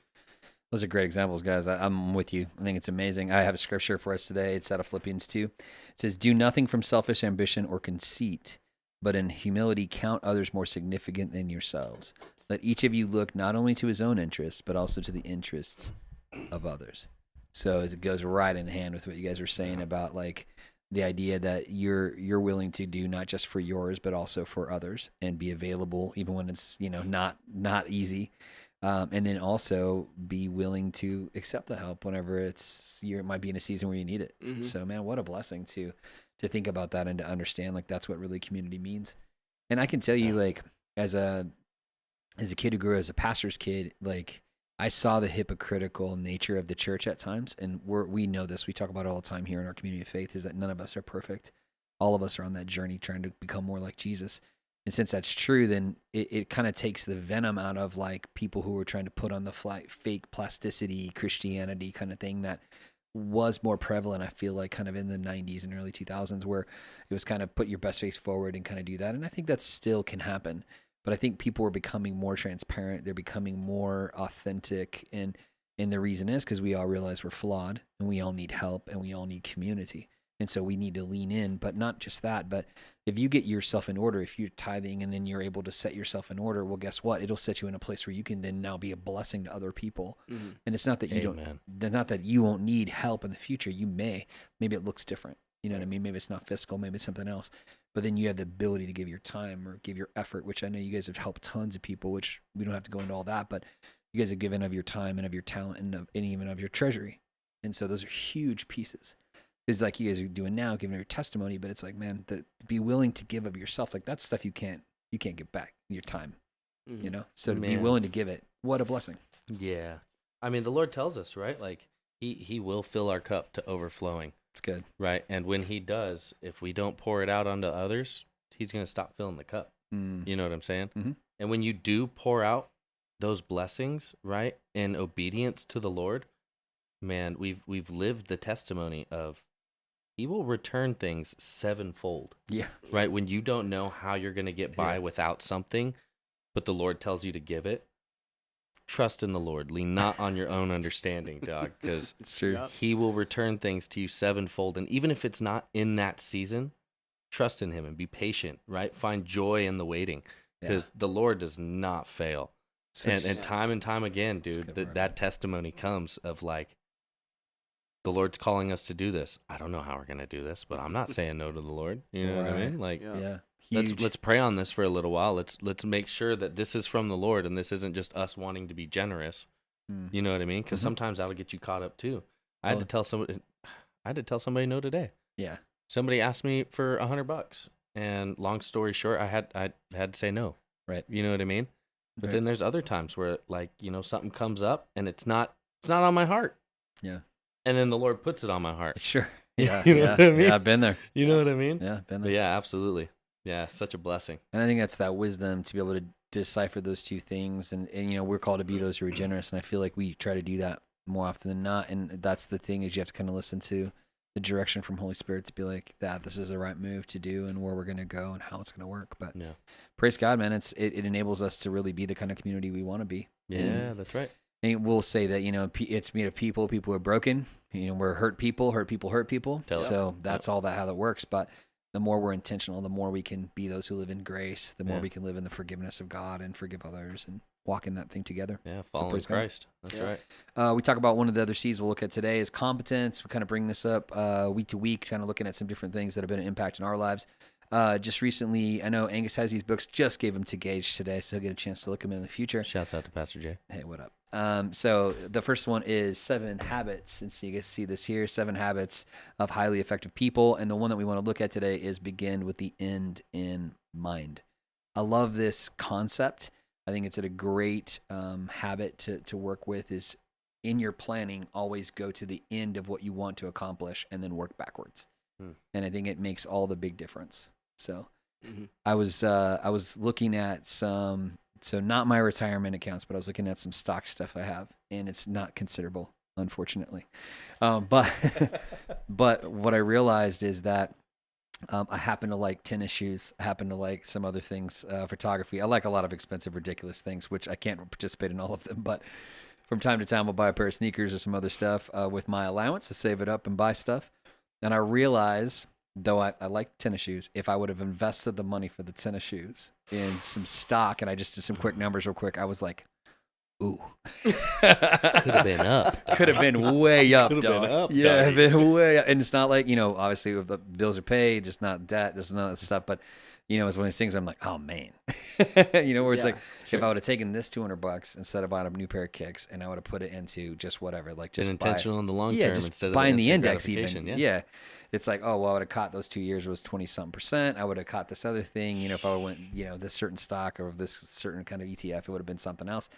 Those are great examples, guys. I'm with you. I think it's amazing. I have a scripture for us today. It's out of Philippians 2. It says, do nothing from selfish ambition or conceit, but in humility count others more significant than yourselves. Let each of you look not only to his own interests, but also to the interests of others. So it goes right in hand with what you guys were saying about, like, the idea that you're willing to do not just for yours, but also for others, and be available even when it's, you know, not easy. And then also be willing to accept the help whenever it might be in a season where you need it. So, man, what a blessing to think about that and to understand, like, that's what really community means. And I can tell you, like, as a kid who grew as a pastor's kid, like, I saw the hypocritical nature of the church at times, and we know this. We talk about it all the time here in our community of faith, is that none of us are perfect. All of us are on that journey trying to become more like Jesus. And since that's true, then it kind of takes the venom out of, like, people who are trying to put on the fake plasticity Christianity kind of thing that was more prevalent, I feel like, kind of in the 90s and early 2000s, where it was kind of put your best face forward and kind of do that. And I think that still can happen. But I think people are becoming more transparent. They're becoming more authentic. And the reason is because we all realize we're flawed, and we all need help, and we all need community. And so we need to lean in, but not just that. But if you get yourself in order, if you're tithing and then you're able to set yourself in order, well, guess what? It'll set you in a place where you can then now be a blessing to other people. And it's not that not that you won't need help in the future. You may. Maybe it looks different. You know what I mean? Maybe it's not fiscal. Maybe it's something else. But then you have the ability to give your time or give your effort, which I know you guys have helped tons of people, which we don't have to go into all that, but you guys have given of your time and of your talent and even of your treasury. And so those are huge pieces. It's like you guys are doing now, giving your testimony, but it's like, man, be willing to give of yourself. Like, that's stuff you can't get back, your time, you know? So to be willing to give it, what a blessing. Yeah. I mean, the Lord tells us, right? Like, he will fill our cup to overflowing. It's good. Right. And when he does, if we don't pour it out onto others, he's going to stop filling the cup. You know what I'm saying? And when you do pour out those blessings, right, in obedience to the Lord, man, we've lived the testimony of he will return things sevenfold. Yeah. Right? When you don't know how you're going to get by without something, but the Lord tells you to give it, trust in the Lord. Lean not on your own understanding, dog, because it's true. He will return things to you sevenfold. And even if it's not in that season, trust in him and be patient, right? Find joy in the waiting, because the Lord does not fail. And time again, dude, that testimony comes of like, the Lord's calling us to do this. I don't know how we're going to do this, but I'm not saying no to the Lord. You know what I mean? Like, let's pray on this for a little while. Let's make sure that this is from the Lord and this isn't just us wanting to be generous. You know what I mean? Because sometimes that'll get you caught up too. I had to tell somebody no today. Yeah. Somebody asked me for $100, and long story short, I had to say no. Right. You know what I mean? But then there's other times where, like, you know, something comes up and it's not on my heart. Yeah. And then the Lord puts it on my heart. Sure. Yeah. You know what I mean? Yeah, I've been there. You know what I mean? Yeah, been there. But yeah, absolutely. Yeah, such a blessing. And I think that's that wisdom to be able to decipher those two things. And you know, we're called to be those who are generous. And I feel like we try to do that more often than not. And that's the thing, is you have to kind of listen to the direction from Holy Spirit to be like, this is the right move to do and where we're going to go and how it's going to work. But praise God, man. It enables us to really be the kind of community we want to be. Yeah, that's right. And we'll say that, you know, it's made of people who are broken. You know, we're hurt people. So that's all how that works. But the more we're intentional, the more we can be those who live in grace, the more we can live in the forgiveness of God and forgive others and walk in that thing together. Yeah, following Christ. That's right. We talk about one of the other C's we'll look at today is competence. We kind of bring this up week to week, kind of looking at some different things that have been an impact in our lives. Just recently, I know Angus has these books, just gave them to Gage today, so he'll get a chance to look at them in the future. Shouts out to Pastor Jay. Hey, what up? So the first one is 7 Habits, and so you guys see this here, 7 Habits of Highly Effective People, and the one that we want to look at today is begin with the end in mind. I love this concept. I think it's a great habit to work with, is in your planning, always go to the end of what you want to accomplish and then work backwards. And I think it makes all the big difference. So I was looking at some, so not my retirement accounts, but I was looking at some stock stuff I have, and it's not considerable, unfortunately. But what I realized is that I happen to like tennis shoes. I happen to like some other things, photography. I like a lot of expensive, ridiculous things, which I can't participate in all of them. But from time to time, I'll buy a pair of sneakers or some other stuff with my allowance to save it up and buy stuff. And I realize, though I like tennis shoes, if I would have invested the money for the tennis shoes in some stock, and I just did some quick numbers real quick, I was like, ooh. Could have been up. Could have been way up, Could have been up, yeah, dog. been way up. And it's not like, you know, obviously if the bills are paid, just not debt, there's none of that stuff. But, you know, it's one of these things I'm like, oh, man. You know, where it's like, if I would have taken this $200 instead of buying a new pair of kicks, and I would have put it into just whatever, like just been intentional in the long term just instead of buying the instant index gratification, even. Yeah. It's like, oh, well, I would have caught those 2 years, it was 20-something%. I would have caught this other thing, you know, if I went, you know, this certain stock or this certain kind of ETF, it would have been something else.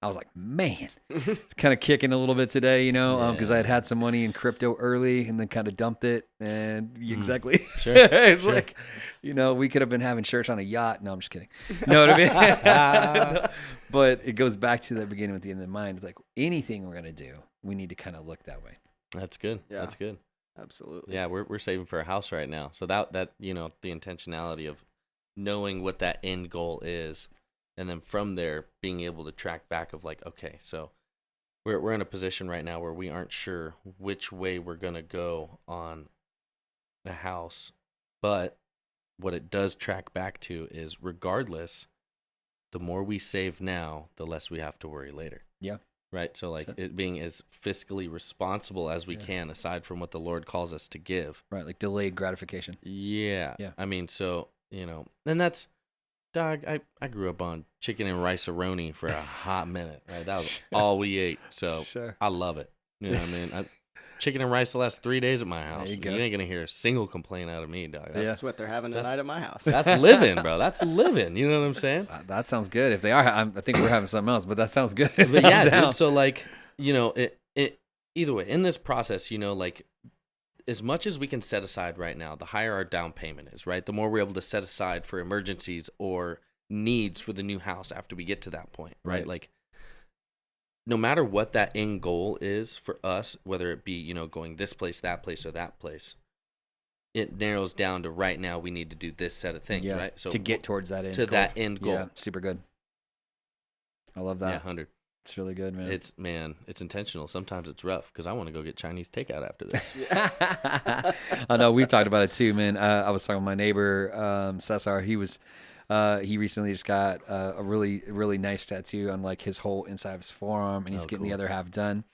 I was like, man, it's kind of kicking a little bit today, you know, because I had some money in crypto early and then kind of dumped it. And exactly. Sure. It's like, you know, we could have been having church on a yacht. No, I'm just kidding. You know what I mean? But it goes back to the beginning with the end of the mind. It's like anything we're going to do, we need to kind of look that way. That's good. Yeah. That's good. Absolutely. Yeah, we're saving for a house right now. So that you know, the intentionality of knowing what that end goal is, and then from there being able to track back of like, okay, so we're in a position right now where we aren't sure which way we're gonna go on the house, but what it does track back to is, regardless, the more we save now, the less we have to worry later. Yeah. Right. So like it being as fiscally responsible as we can, aside from what the Lord calls us to give. Right. Like delayed gratification. Yeah. I mean, so, you know, and that's, dog, I grew up on chicken and rice-a-roni for a hot minute. Right. That was all we ate. So I love it. You know what I mean? Chicken and rice the last 3 days at my house. There you go. You ain't going to hear a single complaint out of me, dog. That's what they're having tonight at my house. That's living, bro. That's living. You know what I'm saying? That sounds good. If they are, I think we're having something else, but that sounds good. But yeah, dude, so like, you know, it either way, in this process, you know, like, as much as we can set aside right now, the higher our down payment is, right? The more we're able to set aside for emergencies or needs for the new house after we get to that point, right? Like, no matter what that end goal is for us, whether it be, you know, going this place, or that place, it narrows down to right now we need to do this set of things, right? So to get towards that end that end goal. Yeah, super good. I love that. Yeah, 100. It's really good, man. It's intentional. Sometimes it's rough because I want to go get Chinese takeout after this. I know we've talked about it too, man. I was talking with my neighbor, Cesar. He recently just got a really, really nice tattoo on like his whole inside of his forearm, and he's getting the other half done.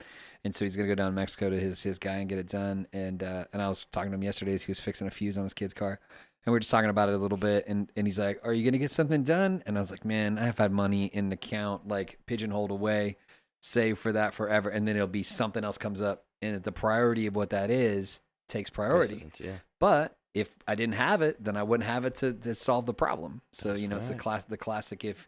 And so he's gonna go down to Mexico to his guy and get it done. And I was talking to him yesterday as he was fixing a fuse on his kid's car. And we were just talking about it a little bit, and he's like, "Are you gonna get something done?" And I was like, "Man, I've had money in the account, like pigeonholed away, save for that forever, and then it'll be something else comes up, and the priority of what that is takes priority. Yeah. But if I didn't have it, then I wouldn't have it to solve the problem. So That's it's right. the classic. If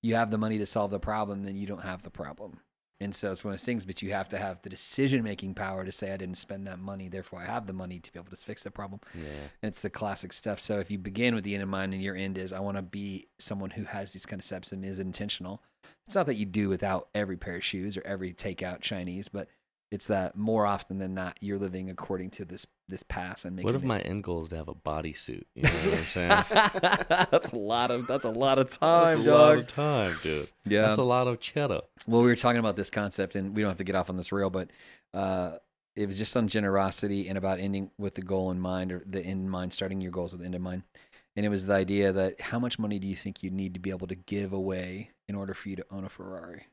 you have the money to solve the problem, then you don't have the problem. And so it's one of those things, but you have to have the decision-making power to say, I didn't spend that money, therefore I have the money to be able to fix the problem. Yeah. And it's the classic stuff. So if you begin with the end in mind and your end is, I want to be someone who has these kind of steps and is intentional. It's not that you do without every pair of shoes or every takeout Chinese, but it's that more often than not, you're living according to this path and making What if my end goal is to have a bodysuit? You know what I'm saying? That's a lot of time, That's dog. a lot of time, dude. Yeah. That's a lot of cheddar. Well, we were talking about this concept, and we don't have to get off on this rail, but it was just on generosity and about ending with the goal in mind, or the end in mind, starting your goals with the end in mind. And it was the idea that how much money do you think you need to be able to give away in order for you to own a Ferrari?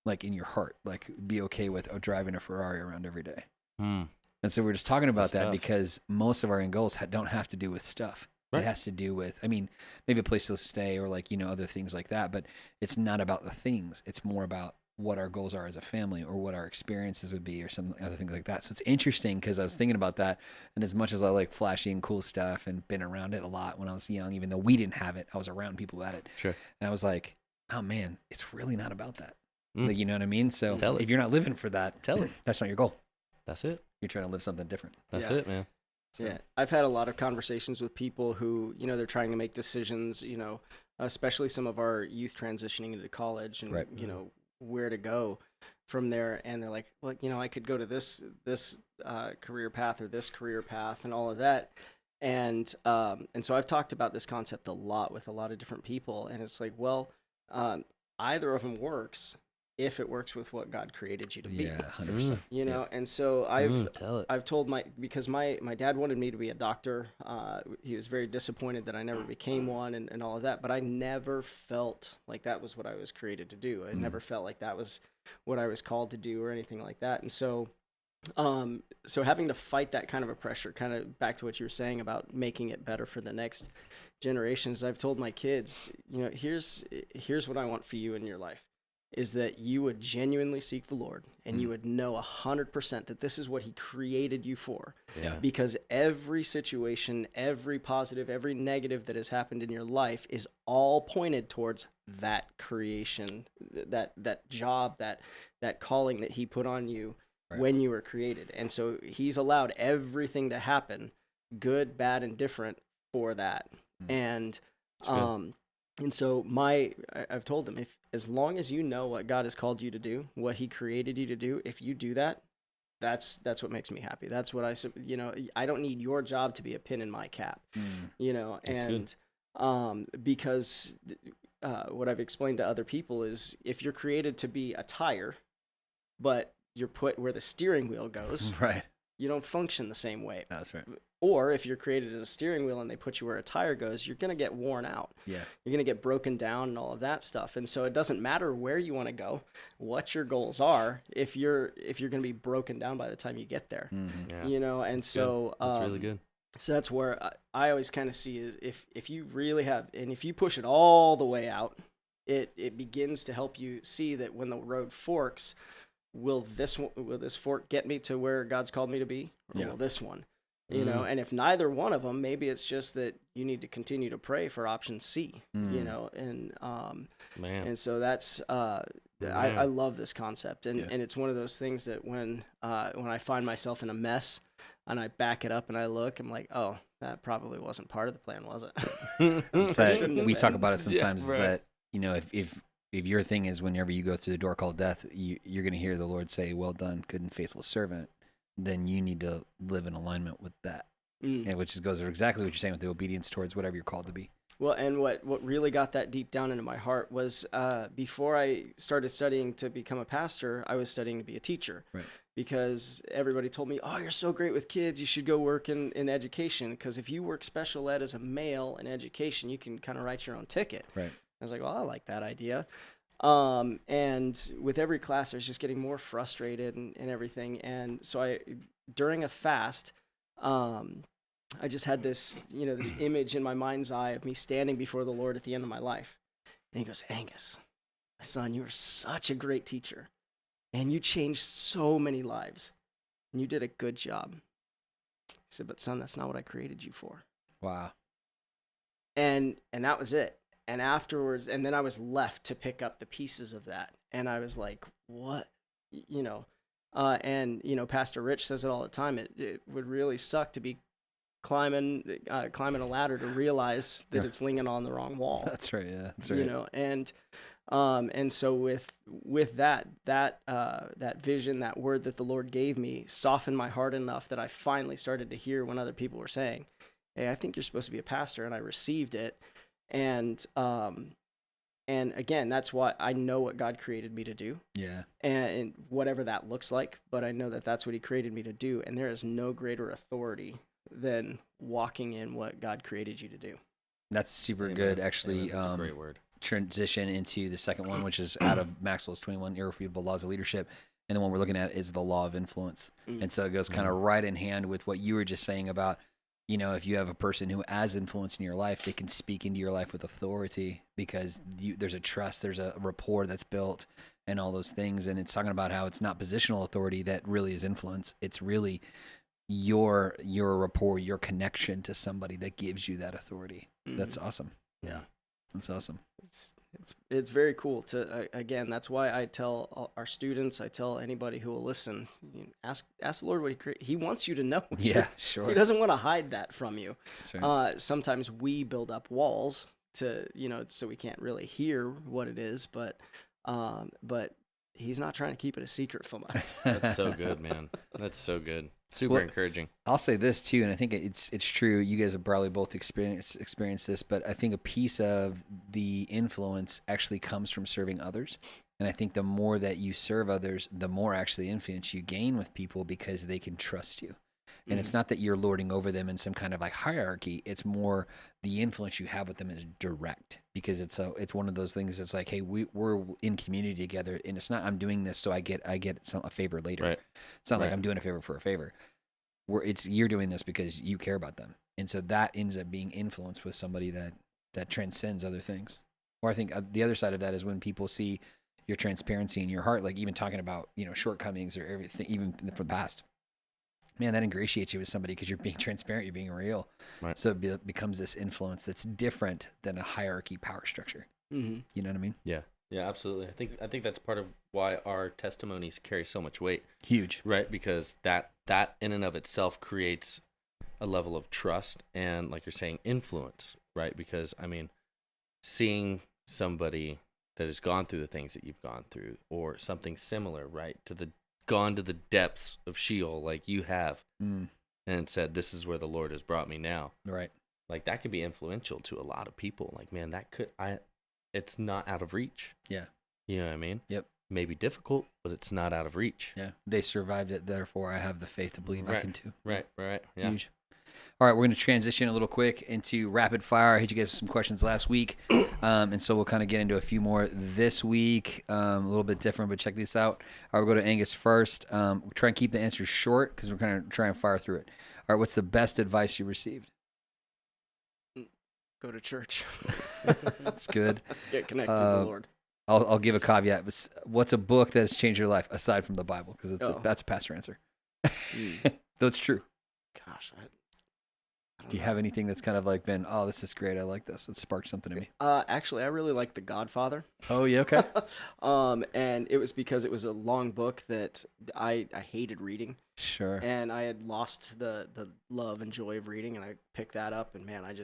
Like in your heart, like be okay with driving a Ferrari around every day. And so we're just talking about that because most of our end goals don't have to do with stuff. Right. It has to do with, maybe a place to stay or like, other things like that. But it's not about the things. It's more about what our goals are as a family or what our experiences would be or some other things like that. So it's interesting because I was thinking about that. And as much as I like flashy and cool stuff and been around it a lot when I was young, even though we didn't have it, I was around people who had it. Sure. And I was like, oh man, it's really not about that. Like, you know what I mean? So Tell it. if you're not living for that, Tell it. That's not your goal. That's it. You're trying to live something different. That's it, man. So. Yeah, I've had a lot of conversations with people who, they're trying to make decisions, especially some of our youth transitioning into college and, right. Where to go from there. And they're like, well, I could go to this career path or this career path and all of that. And so I've talked about this concept a lot with a lot of different people. And it's like, well, either of them works if it works with what God created you to be. Yeah, 100%. And so I've told because my dad wanted me to be a doctor. He was very disappointed that I never became one and all of that, but I never felt like that was what I was created to do. I never felt like that was what I was called to do or anything like that. And so having to fight that kind of a pressure, kind of back to what you were saying about making it better for the next generations, I've told my kids, here's what I want for you in your life, is that you would genuinely seek the Lord and you would know 100% that this is what he created you for. Yeah. Because every situation, every positive, every negative that has happened in your life is all pointed towards that creation, that job, that calling that he put on you when you were created. And so he's allowed everything to happen, good, bad, and different, for that. And so I've told them, as long as you know what God has called you to do, what he created you to do, if you do that, that's what makes me happy. That's what I don't need your job to be a pin in my cap, and because what I've explained to other people is if you're created to be a tire, but you're put where the steering wheel goes, right, you don't function the same way. That's right. Or if you're created as a steering wheel and they put you where a tire goes, you're going to get worn out. Yeah. You're going to get broken down and all of that stuff. And so it doesn't matter where you want to go, what your goals are, if you're going to be broken down by the time you get there. Mm-hmm. Yeah. And so that's really good. So that's where I always kind of see is if you really have, and if you push it all the way out, it begins to help you see that when the road forks, will this fork get me to where God's called me to be, or will this one? And if neither one of them, maybe it's just that you need to continue to pray for option C, and so that's, I love this concept. And it's one of those things that when I find myself in a mess and I back it up and I look, I'm like, oh, that probably wasn't part of the plan, was it? We talk about it sometimes, is that, if your thing is whenever you go through the door called death, you're going to hear the Lord say, well done, good and faithful servant. Then you need to live in alignment with that, which goes exactly what you're saying with the obedience towards whatever you're called to be. Well, and what really got that deep down into my heart was before I started studying to become a pastor, I was studying to be a teacher. Right. Because everybody told me, oh, you're so great with kids, you should go work in education. Because if you work special ed as a male in education, you can kind of write your own ticket. Right. I was like, well, I like that idea. And with every class, I was just getting more frustrated and everything. And so during a fast, I just had this, this image in my mind's eye of me standing before the Lord at the end of my life. And he goes, Angus, my son, you are such a great teacher. And you changed so many lives. And you did a good job. He said, but son, that's not what I created you for. Wow. And that was it. And afterwards, and then I was left to pick up the pieces of that. And I was like, what? And Pastor Rich says it all the time. It would really suck to be climbing a ladder to realize that it's leaning on the wrong wall. That's right. Yeah, that's right. And so with that vision, that word that the Lord gave me softened my heart enough that I finally started to hear when other people were saying, hey, I think you're supposed to be a pastor. And I received it. And again, that's why I know what God created me to do. Yeah. And whatever that looks like, but I know that that's what he created me to do. And there is no greater authority than walking in what God created you to do. That's super Amen. good. Actually, Amen. That's a great word. Transition into the second one, which is out of Maxwell's 21 Irrefutable Laws of Leadership. And the one we're looking at is the law of influence. And so it goes kind of right in hand with what you were just saying about, if you have a person who has influence in your life, they can speak into your life with authority because there's a trust, there's a rapport that's built and all those things. And it's talking about how it's not positional authority that really is influence. It's really your rapport, your connection to somebody that gives you that authority. That's awesome. Yeah. That's awesome. It's very cool to, again, that's why I tell our students, I tell anybody who will listen, ask the Lord what he wants you to know. Yeah, sure. He doesn't want to hide that from you. That's right. Sometimes we build up walls to, so we can't really hear what it is, but he's not trying to keep it a secret from us. That's so good, man. That's so good. Super encouraging. I'll say this too, and I think it's true. You guys have probably both experienced this, but I think a piece of the influence actually comes from serving others. And I think the more that you serve others, the more actually influence you gain with people because they can trust you. And it's not that you're lording over them in some kind of like hierarchy. It's more the influence you have with them is direct because it's one of those things that's like, hey, we're in community together, and it's not I'm doing this so I get a favor later. Right. It's not like I'm doing a favor for a favor. You're doing this because you care about them, and so that ends up being influence with somebody that transcends other things. Or I think the other side of that is when people see your transparency in your heart, like even talking about shortcomings or everything, even from the past. Man, that ingratiates you with somebody because you're being transparent, you're being real. Right. So it becomes this influence that's different than a hierarchy power structure. Mm-hmm. You know what I mean? Yeah. Yeah, absolutely. I think that's part of why our testimonies carry so much weight. Huge. Right? Because that in and of itself creates a level of trust and, like you're saying, influence, right? Because, seeing somebody that has gone through the things that you've gone through or something similar, right? Gone to the depths of Sheol like you have and said, this is where the Lord has brought me now. Right. Like that could be influential to a lot of people. Like, man, it's not out of reach. Yeah. You know what I mean? Yep. Maybe difficult, but it's not out of reach. Yeah. They survived it. Therefore, I have the faith to believe I can too. Right. Yeah. Huge. All right, we're going to transition a little quick into rapid fire. I hit you guys with some questions last week, and so we'll kind of get into a few more this week, a little bit different, but check this out. All right, we'll go to Angus first. We'll try and keep the answers short because we're kind of trying to fire through it. All right, what's the best advice you received? Go to church. That's good. Get connected to the Lord. I'll give a caveat. What's a book that has changed your life aside from the Bible? Because that's a pastor answer. Though it's true. Gosh, do you have anything that's kind of like been, oh, this is great, I like this, it sparked something in me? Actually, I really like The Godfather. Oh, yeah, okay. And it was because it was a long book that I hated reading. Sure. And I had lost the love and joy of reading, and I picked that up, and man, I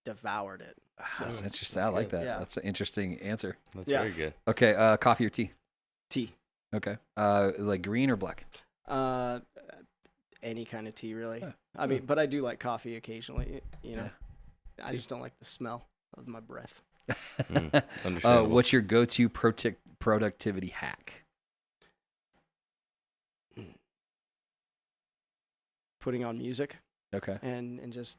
devoured it. So, that's interesting. I like that. Yeah. That's an interesting answer. That's very good. Okay, coffee or tea? Tea. Okay. Like green or black? Any kind of tea, really. Yeah. But I do like coffee occasionally, you know. I just don't like the smell of my breath. Understandable. What's your go-to productivity hack? Putting on music Okay. and just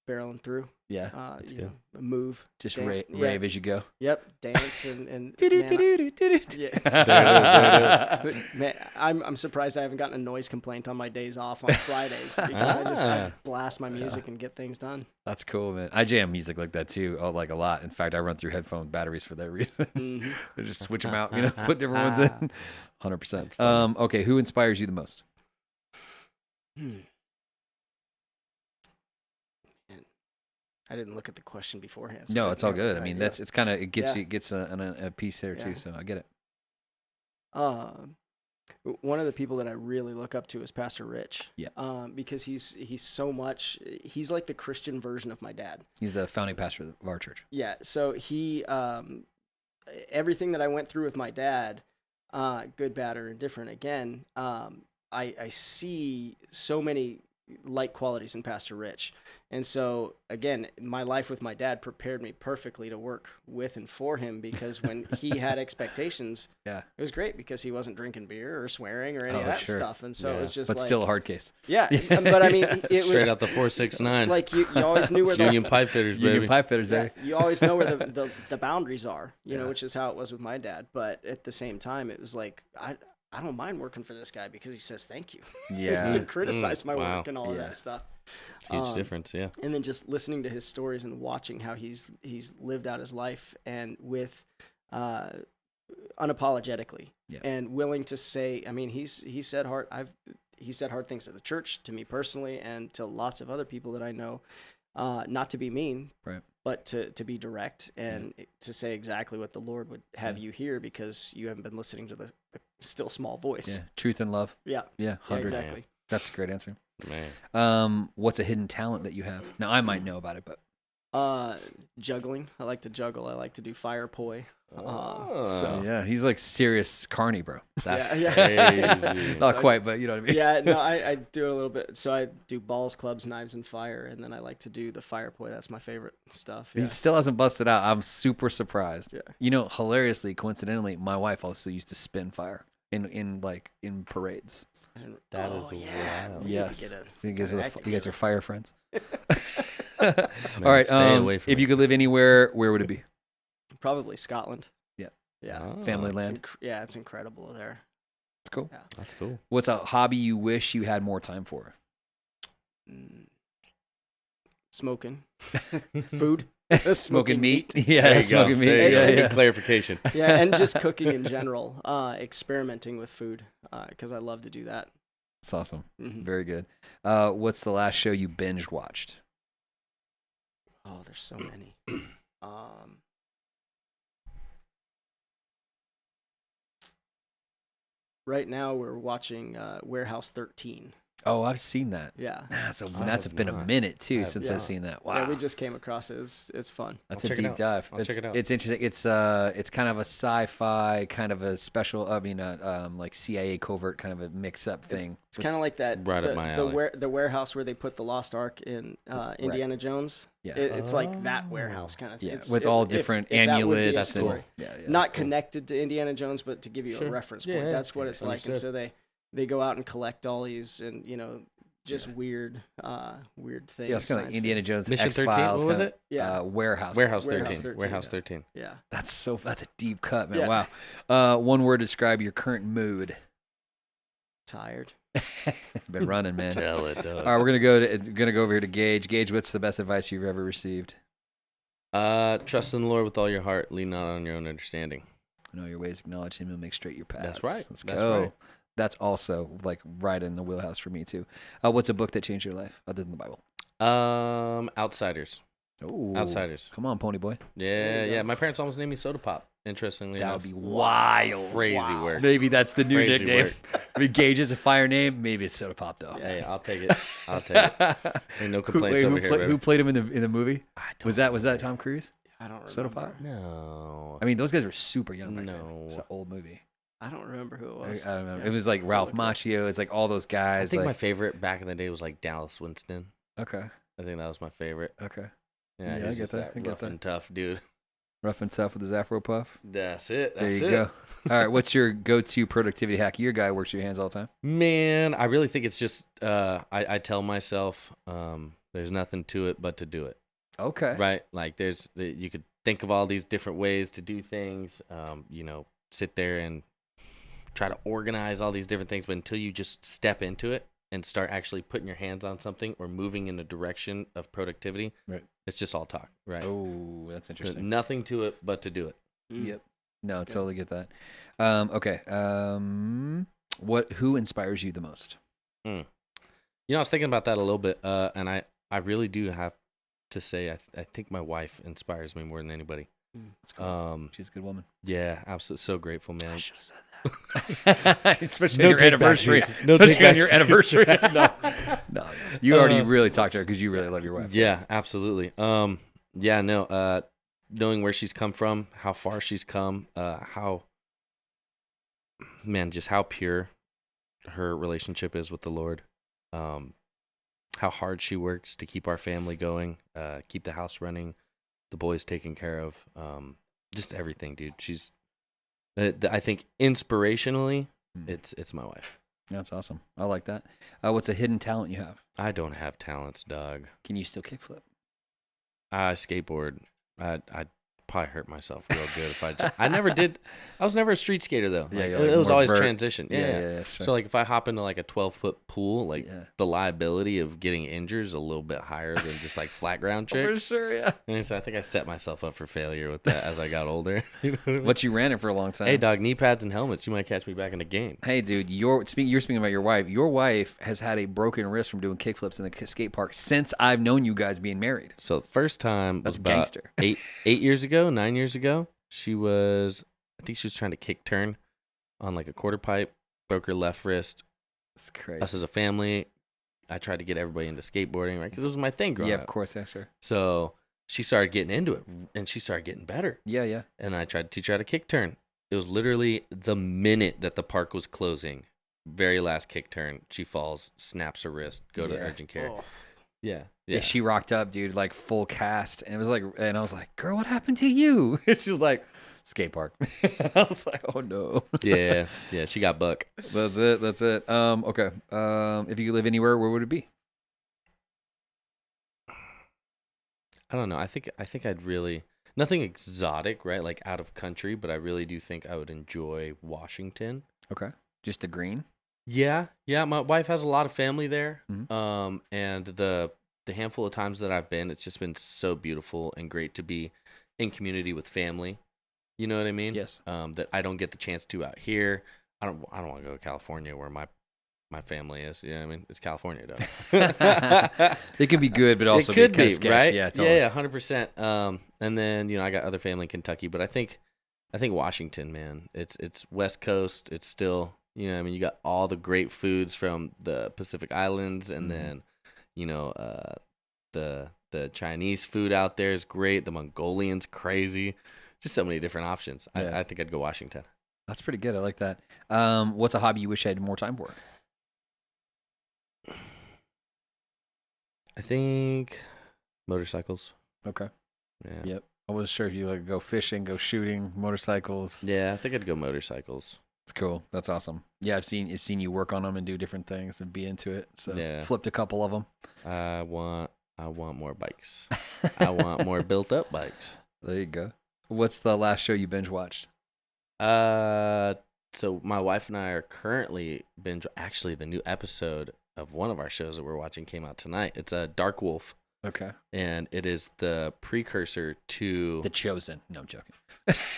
barreling through. Yeah. You know, move. Just Dan- rave as you go. Yep, dance and man, I'm surprised I haven't gotten a noise complaint on my days off on Fridays because I blast my music and get things done. That's cool, man. I jam music like that too, like a lot. In fact, I run through headphone batteries for that reason. Mm-hmm. I just switch them out, put different ones in. 100%. Okay, who inspires you the most? I didn't look at the question beforehand. No, it's all good. I mean, yeah. it's kind of it gets a piece there too. So I get it. One of the people that I really look up to is Pastor Rich. Yeah. Because he's so much. He's like the Christian version of my dad. He's the founding pastor of our church. Yeah. So he everything that I went through with my dad, good, bad, or indifferent. Again, I see so many like qualities in Pastor Rich. And so, again, my life with my dad prepared me perfectly to work with and for him because when he had expectations, it was great because he wasn't drinking beer or swearing or any of that stuff. And so it was just still a hard case. Yeah. But I mean, it was straight out the 469. Like you always knew where Union Pipe Fitters, baby. Union Pipe Fitters, baby. You always know where the boundaries are, you know, which is how it was with my dad. But at the same time, it was like, I don't mind working for this guy because he says thank you. Yeah. He doesn't criticize my work and all of that stuff. Huge difference, yeah. And then just listening to his stories and watching how he's lived out his life and with unapologetically and willing to say, I mean, he said hard things to the church, to me personally, and to lots of other people that I know, not to be mean, right, but to be direct and to say exactly what the Lord would have you hear because you haven't been listening to the still small voice. Yeah. Truth and love. Yeah. Yeah. 100. Exactly. That's a great answer. Man. What's a hidden talent that you have? Now I might know about it, but juggling. I like to juggle. I like to do fire poi. So yeah, he's like serious carny, bro. That's crazy. Not quite, but you know what I mean. Yeah, no, I do it a little bit. So I do balls, clubs, knives, and fire, and then I like to do the fire poi. That's my favorite stuff. Yeah. He still hasn't busted out. I'm super surprised. Yeah. You know, hilariously, coincidentally, my wife also used to spin fire in parades. That is wild. Yes. You guys are fire friends. Man, all right. Stay away from if you could live anywhere, where would it be? Probably Scotland. Yeah. Yeah. Family land. It's incredible there. It's cool. Yeah. That's cool. What's a hobby you wish you had more time for? Smoking. Food. Smoking meat. There Yeah, you smoking go. meat. There you go. Yeah, Good yeah. clarification. Yeah, and just cooking in general. Experimenting with food because I love to do that. That's awesome. Mm-hmm. Very good. What's the last show you binge watched? Oh, there's so many. Right now we're watching Warehouse 13. Oh, I've seen that. Yeah. That's been a minute too since I've seen that. Wow. Yeah, we just came across it. It's fun. That's a deep dive. I'll check it out. It's interesting. It's kind of a sci-fi, kind of a special. Like CIA covert kind of a mix-up thing. It's kind of like that. Right up my alley. The warehouse where they put the Lost Ark in Indiana Jones. Yeah. It's like that warehouse kind of thing. Yeah, with all different amulets. That's cool. Not connected to Indiana Jones, but to give you a reference point. Yeah, that's what it's like. And so they go out and collect all these and just weird things. Yeah, it's kind of like Indiana Jones, Mission 13. X-Files. What was it? Yeah, Warehouse 13. Warehouse 13. 13. Yeah, that's a deep cut, man. Yeah. Wow. One word to describe your current mood. Tired. Been running, man. Tell it, Doug. All right, we're gonna go over here to Gage. Gage, what's the best advice you've ever received? Trust in the Lord with all your heart. Lean not on your own understanding. In all your ways, acknowledge Him and make straight your paths. That's right. Let's That's go. right. That's also like right in the wheelhouse for me too. What's a book that changed your life other than the Bible? Outsiders. Oh, Outsiders. Come on, Pony Boy. Yeah. My parents almost named me Soda Pop. Interestingly That enough. would be wild. Crazy work. Maybe that's the new Crazy nickname. work. I mean, Gage is a fire name. Maybe it's Soda Pop though. Hey, I'll take it. Ain't no complaints over here. Who played him in the movie? Was that Tom Cruise? I don't remember. Soda Pop? No. I mean, those guys were super young back then. No. It's an old movie. I don't remember who it was. I don't know. It was like Ralph Macchio. It's like all those guys. I think like, my favorite back in the day was like Dallas Winston. Okay. I think that was my favorite. Okay. Yeah, I he's get just that. I get rough that. and tough dude. Rough and tough with his Afro puff. That's it. There That's you it. go. All right, what's your go-to productivity hack? You're a guy who works your hands all the time. Man, I really think it's just I tell myself there's nothing to it but to do it. Okay. Right? Like you could think of all these different ways to do things, sit there and try to organize all these different things, but until you just step into it and start actually putting your hands on something or moving in a direction of productivity, right, it's just all talk, right? Oh, that's interesting. Nothing to it but to do it. Yep. No, That's totally get that. Okay. Who inspires you the most? I was thinking about that a little bit, and I really do have to say I think my wife inspires me more than anybody. That's cool. She's a good woman. Yeah, absolutely. So grateful, man. I should have said that. Especially on your anniversary. Especially on your anniversary. No. You already really talked to her because you really love your wife. Yeah, absolutely. Knowing where she's come from, how far she's come, just how pure her relationship is with the Lord. How hard she works to keep our family going, keep the house running, the boys taken care of, just everything, dude. She's, I think, inspirationally, it's my wife. That's awesome. I like that. What's a hidden talent you have? I don't have talents, dog. Can you still kickflip? I skateboard. I'd probably hurt myself real good if I never did. I was never a street skater though. Yeah, it was always vert. transition. Yeah. Sure. So like if I hop into like a 12-foot pool, the liability of getting injured is a little bit higher than just like flat ground tricks. For sure, yeah. And so I think I set myself up for failure with that as I got older. You know what I mean? But you ran it for a long time. Hey, dog, knee pads and helmets. You might catch me back in the game. Hey, dude, you're speaking about your wife. Your wife has had a broken wrist from doing kickflips in the skate park since I've known you guys being married. So the first time That's was about gangster. 9 years ago. I think she was trying to kick turn on like a quarter pipe, broke her left wrist. That's crazy. Us as a family, I tried to get everybody into skateboarding, right? Because it was my thing growing up. Yeah, of course, yeah, sure. So she started getting into it, and she started getting better. Yeah. And I tried to teach her how to kick turn. It was literally the minute that the park was closing, very last kick turn, she falls, snaps her wrist, go to urgent care. Oh. Yeah. She rocked up, dude, like full cast, and it was like, and I was like, "Girl, what happened to you?" She was like, "Skate park." I was like, "Oh no." Yeah. She got buck. That's it. Okay. If you could live anywhere, where would it be? I don't know. I think I'd really nothing exotic, right? Like out of country, but I really do think I would enjoy Washington. Okay. Just the green. Yeah. My wife has a lot of family there. Mhm. And the handful of times that I've been, it's just been so beautiful and great to be in community with family. You know what I mean? Yes. That I don't get the chance to out here. I don't want to go to California where my family is. You know what I mean? It's California though. It can be good, but also it could be, kind be of sketchy. right. Yeah, totally. Yeah, 100%. And then I got other family in Kentucky, but I think Washington, man. It's West Coast. It's still I mean, you got all the great foods from the Pacific Islands, and then the Chinese food out there is great. The Mongolian's crazy. Just so many different options. Yeah. I think I'd go Washington. That's pretty good. I like that. What's a hobby you wish you had more time for? I think motorcycles. Okay. Yeah. Yep. I wasn't sure if you like go fishing, go shooting, motorcycles. Yeah, I think I'd go motorcycles. It's cool. That's awesome. Yeah, I've seen you work on them and do different things and be into it. So Yeah. flipped a couple of them. I want more bikes. I want more built up bikes. There you go. What's the last show you binge watched? So my wife and I are currently actually the new episode of one of our shows that we're watching came out tonight. It's a Dark Wolf. Okay. And it is the precursor to The Chosen. No, I'm joking.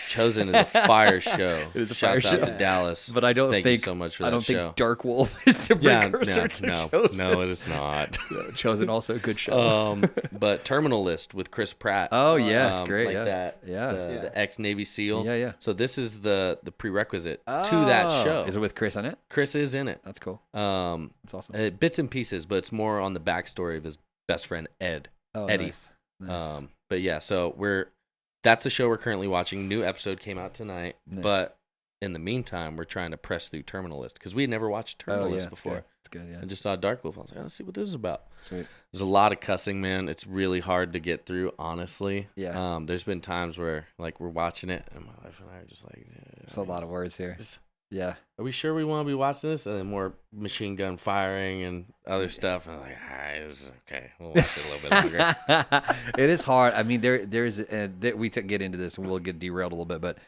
Chosen is a fire show. It is a Shouts fire out show. to Dallas. But I don't Thank think you so much for I that don't show. think Dark Wolf is the precursor to Chosen. No, it is not. Yeah, Chosen also a good show. But Terminal List with Chris Pratt. Oh yeah, it's great. Like yeah. that. Yeah. The ex-Navy SEAL. Yeah. So this is the prerequisite to that show. Is it with Chris on it? Chris is in it. That's cool. That's awesome. Bits and pieces, but it's more on the backstory of his best friend Eddie. Nice. But yeah, so that's the show we're currently watching. New episode came out tonight. Nice. But in the meantime, we're trying to press through Terminal List because we had never watched Terminal List before. It's good, yeah. I just saw Dark Wolf. I was like, let's see what this is about. Sweet. There's a lot of cussing, man. It's really hard to get through, honestly. Yeah. There's been times where, like, we're watching it, and my wife and I are just like, it's a lot of words here. Yeah. Are we sure we want to be watching this? And then more machine gun firing and other stuff. And I'm like, all right, okay. We'll watch it a little bit longer. It is hard. I mean, there's we get into this and we'll get derailed a little bit, but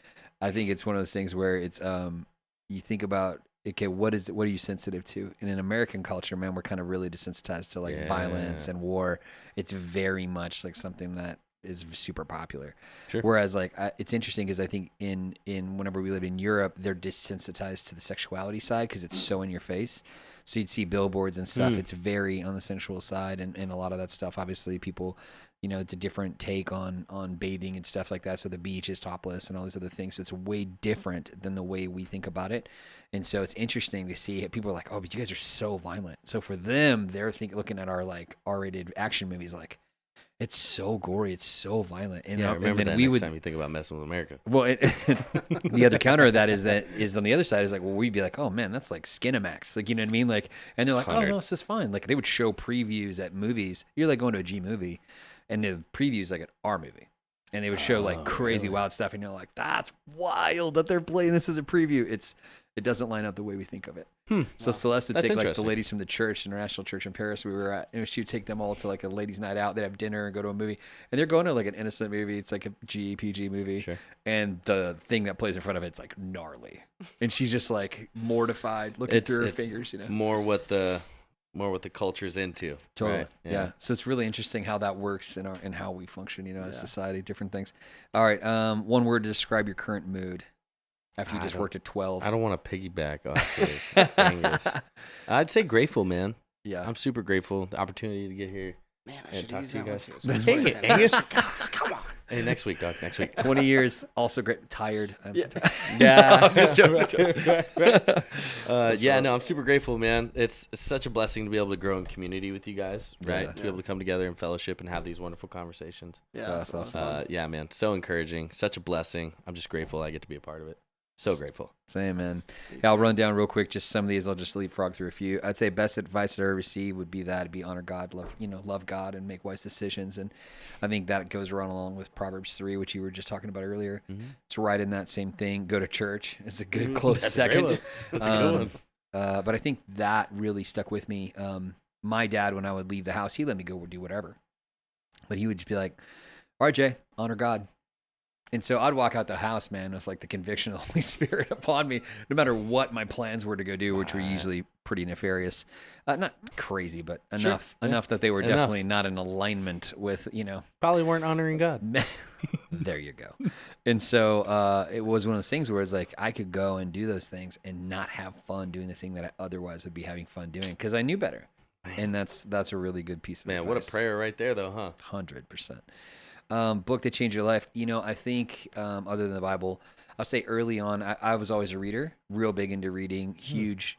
I think it's one of those things where it's you think about, okay, what are you sensitive to? And in American culture, man, we're kind of really desensitized to like violence and war. It's very much like something that is super popular. Sure. Whereas like it's interesting because I think in whenever we live in Europe, they're desensitized to the sexuality side because it's so in your face. So you'd see billboards and stuff. It's very on the sensual side, and a lot of that stuff. Obviously, people, it's a different take on bathing and stuff like that. So the beach is topless and all these other things. So it's way different than the way we think about it. And so it's interesting to see people are like, oh, but you guys are so violent. So for them, they're looking at our like R-rated action movies like, it's so gory, it's so violent. And, remember and then that next time you think about messing with America. Well, the other counter of that is on the other side is like, well, we'd be like, oh man, that's like Skinamax, like, you know what I mean? Like, and they're like, 100. oh no, this is fine. Like they would show previews at movies. You're like going to a G movie, and the previews like an R movie, and they would show like crazy wild stuff, and you're like, that's wild that they're playing this as a preview. It doesn't line up the way we think of it. So Celeste would take like the ladies from the church, International Church in Paris we were at, and she would take them all to like a ladies' night out. They'd have dinner and go to a movie, and they're going to like an innocent movie. It's like a GPG movie, Sure. And the thing that plays in front of it's like gnarly, and she's just like mortified, looking through her fingers. More what the culture's into. Totally, right? yeah. So it's really interesting how that works in how we function, as society, different things. All right, one word to describe your current mood. After you just worked at 12. I don't want to piggyback off of Angus. I'd say grateful, man. Yeah. I'm super grateful. The opportunity to get here. Man, I and should talk use to you that guys. one too. Dang it, Angus. Gosh, come on. Hey, next week, dog. Next week. 20 years, also great. Tired. Yeah. I'm just joking. No, I'm super grateful, man. It's such a blessing to be able to grow in community with you guys, right? Yeah. To be able to come together and fellowship and have these wonderful conversations. Yeah, that's awesome. Yeah, man. So encouraging. Such a blessing. I'm just grateful I get to be a part of it. So grateful. Same, man. Yeah, I'll run down real quick. Just some of these. I'll just leapfrog through a few. I'd say best advice that I ever received would be that be honor God, love God, and make wise decisions. And I think that goes right along with Proverbs 3, which you were just talking about earlier. Mm-hmm. It's right in that same thing. Go to church. It's a good close second. That's a good one. But I think that really stuck with me. My dad, when I would leave the house, he let me go do whatever. But he would just be like, all right, Jay, honor God. And so I'd walk out the house, man, with like the conviction of the Holy Spirit upon me, no matter what my plans were to go do, which were usually pretty nefarious. Not crazy, but enough that they were definitely not in alignment with, Probably weren't honoring God. There you go. And so it was one of those things where it's like I could go and do those things and not have fun doing the thing that I otherwise would be having fun doing because I knew better. Man. And that's a really good piece of advice. Man, what a prayer right there, though, huh? 100%. Book that changed your life. I think other than the Bible, I'll say early on, I was always a reader, real big into reading, huge,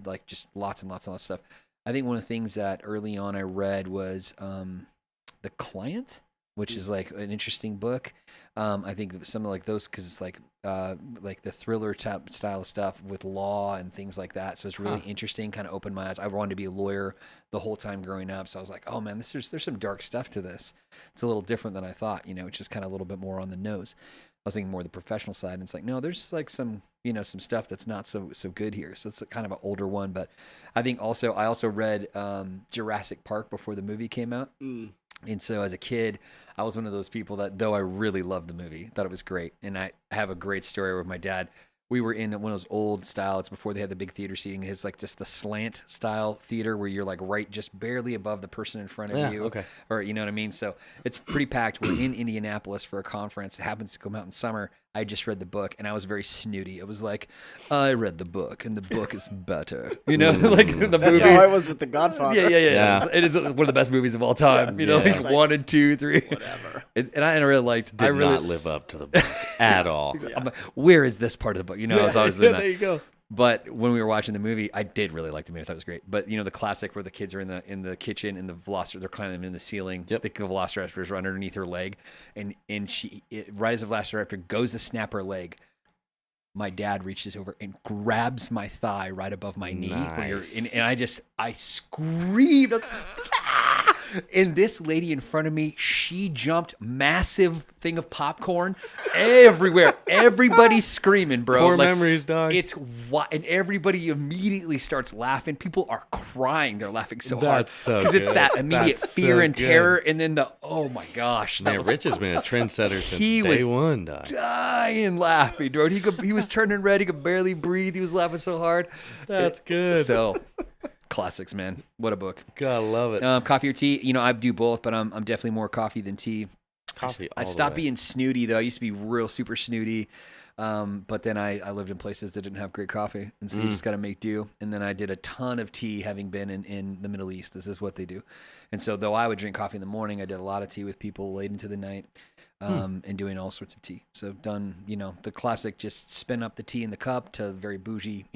like just lots and lots of stuff. I think one of the things that early on I read was The Client, which is like an interesting book. I think some of like those, because it's like the thriller type style of stuff with law and things like that. So it's really interesting, kind of opened my eyes. I wanted to be a lawyer the whole time growing up. So I was like, oh man, there's some dark stuff to this. It's a little different than I thought, it's just kind of a little bit more on the nose. I was thinking more the professional side, and it's like, no, there's like some stuff that's not so good here. So it's kind of an older one, but I think I also read Jurassic Park before the movie came out. And so as a kid, I was one of those people that, though I really loved the movie, thought it was great. And I have a great story with my dad. We were in one of those old style. It's before they had the big theater seating. It's like just the slant style theater where you're like right just barely above the person in front of you. Okay. Or you know what I mean? So it's pretty packed. We're in Indianapolis for a conference. It happens to come out in summer. I just read the book and I was very snooty. It was like, I read the book and the book is better. Like the movie. That's how I was with The Godfather. Yeah. It is one of the best movies of all time. Like 1 and 2, 3. Whatever. And I really liked. Did not live up to the book at all. I'm like, where is this part of the book? I was always doing that. There you go. But when we were watching the movie, I did really like the movie. I thought it was great. But the classic where the kids are in the kitchen and the velociraptor, they're climbing in the ceiling. Yep. The velociraptors run underneath her leg, and right as the velociraptor goes to snap her leg, my dad reaches over and grabs my thigh right above my knee. Nice. And I screamed. I was, "Ah!" And this lady in front of me, she jumped, massive thing of popcorn everywhere. Everybody's screaming, bro. Core memories, dog. It's and everybody immediately starts laughing. People are crying. They're laughing so hard. That's so because it's good. that immediate That's fear so and good. terror, and then oh my gosh, that Man, was Rich has been a trendsetter since He day was one, dog. dying laughing, dude. He was turning red. He could barely breathe. He was laughing so hard. That's good. So, classics, man. What a book. God, I love it. Coffee or tea? You know, I do both, but I'm definitely more coffee than tea. Coffee. I stopped being snooty though. I used to be real super snooty. But then I lived in places that didn't have great coffee, and so you just got to make do. And then I did a ton of tea, having been in the Middle East. This is what they do. And so though I would drink coffee in the morning, I did a lot of tea with people late into the night, and doing all sorts of tea. So done, the classic, just spin up the tea in the cup, to very bougie,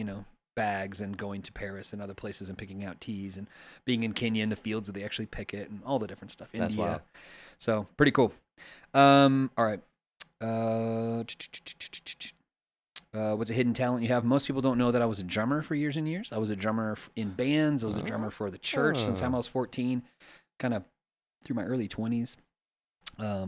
bags, and going to Paris and other places and picking out teas, and being in Kenya in the fields where they actually pick it, and all the different stuff. That's India. wild. So pretty cool. All right. What's a hidden talent you have? Most people don't know that I was a drummer for years and years. I was a drummer in bands. I was a drummer for the church since I was 14, kind of through my early 20s.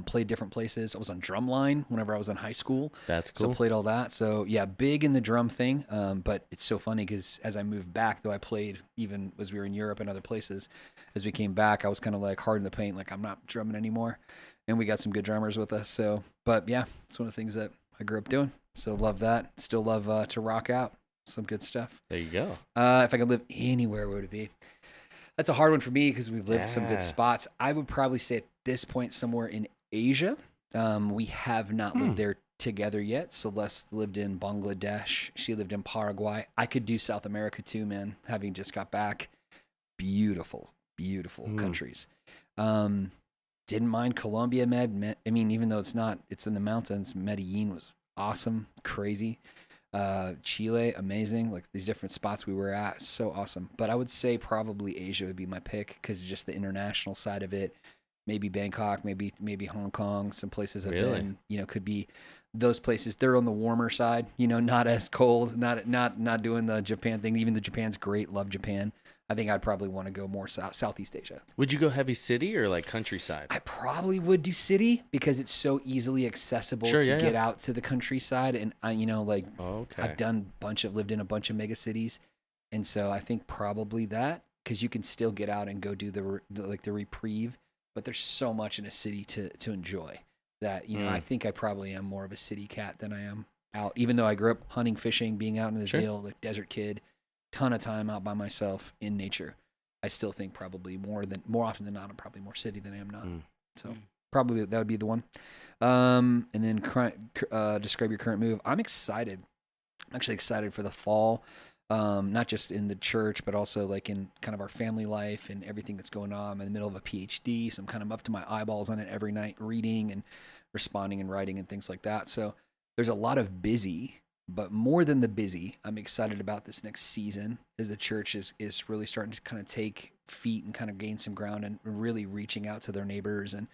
Played different places. I was on drumline whenever I was in high school. That's cool. So played all that. So yeah, big in the drum thing. But it's so funny because as I moved back, though I played even as we were in Europe and other places, as we came back, I was kind of like hard in the paint, like I'm not drumming anymore. And we got some good drummers with us. So, but yeah, it's one of the things that I grew up doing. So love that. Still love to rock out. Some good stuff. There you go. If I could live anywhere, where would it be? That's a hard one for me because we've lived some Yeah. good spots. I would probably say at this point somewhere in Asia. We have not lived there together yet. Celeste lived in Bangladesh. She lived in Paraguay. I could do South America too, man. Having just got back, beautiful, beautiful countries. Didn't mind Colombia, I mean, even though it's in the mountains. Medellin was awesome, crazy. Chile, amazing. Like these different spots we were at, so awesome. But I would say probably Asia would be my pick because just the international side of it. Maybe Bangkok, maybe Hong Kong. Some places I've been, could be those places. They're on the warmer side, not as cold, not doing the Japan thing. Even though Japan's great, love Japan. I think I'd probably want to go more Southeast Asia. Would you go heavy city or like countryside? I probably would do city because it's so easily accessible to get out to the countryside. And I've lived in a bunch of mega cities. And so I think probably that, because you can still get out and go do the reprieve, but there's so much in a city to enjoy that, I think I probably am more of a city cat than I am out, even though I grew up hunting, fishing, being out in the deal, like desert kid. Ton of time out by myself in nature. I still think probably more often than not, I'm probably more city than I am not. So probably that would be the one. And then describe your current move. I'm excited. I'm actually excited for the fall. Not just in the church, but also like in kind of our family life and everything that's going on. I'm in the middle of a PhD, so I'm kind of up to my eyeballs on it every night, reading and responding and writing and things like that. So there's a lot of busy. But more than the busy, I'm excited about this next season as the church is really starting to kind of take feet and kind of gain some ground and really reaching out to their neighbors and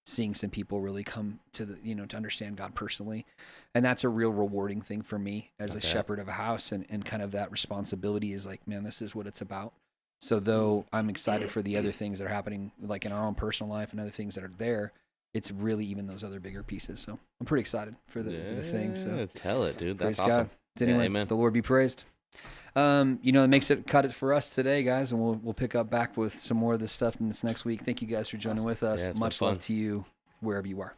seeing some people really come to to understand God personally. And that's a real rewarding thing for me as a shepherd of a house, and kind of that responsibility is like, man, this is what it's about. So though I'm excited for the other things that are happening, like in our own personal life and other things that are there, it's really even those other bigger pieces. So I'm pretty excited for the thing. So tell it, dude. That's praise awesome. God. Anyway, amen. The Lord be praised. It makes it cut it for us today, guys, and we'll pick up back with some more of this stuff in this next week. Thank you guys for joining with us. Yeah, it's Much been fun. love to you wherever you are.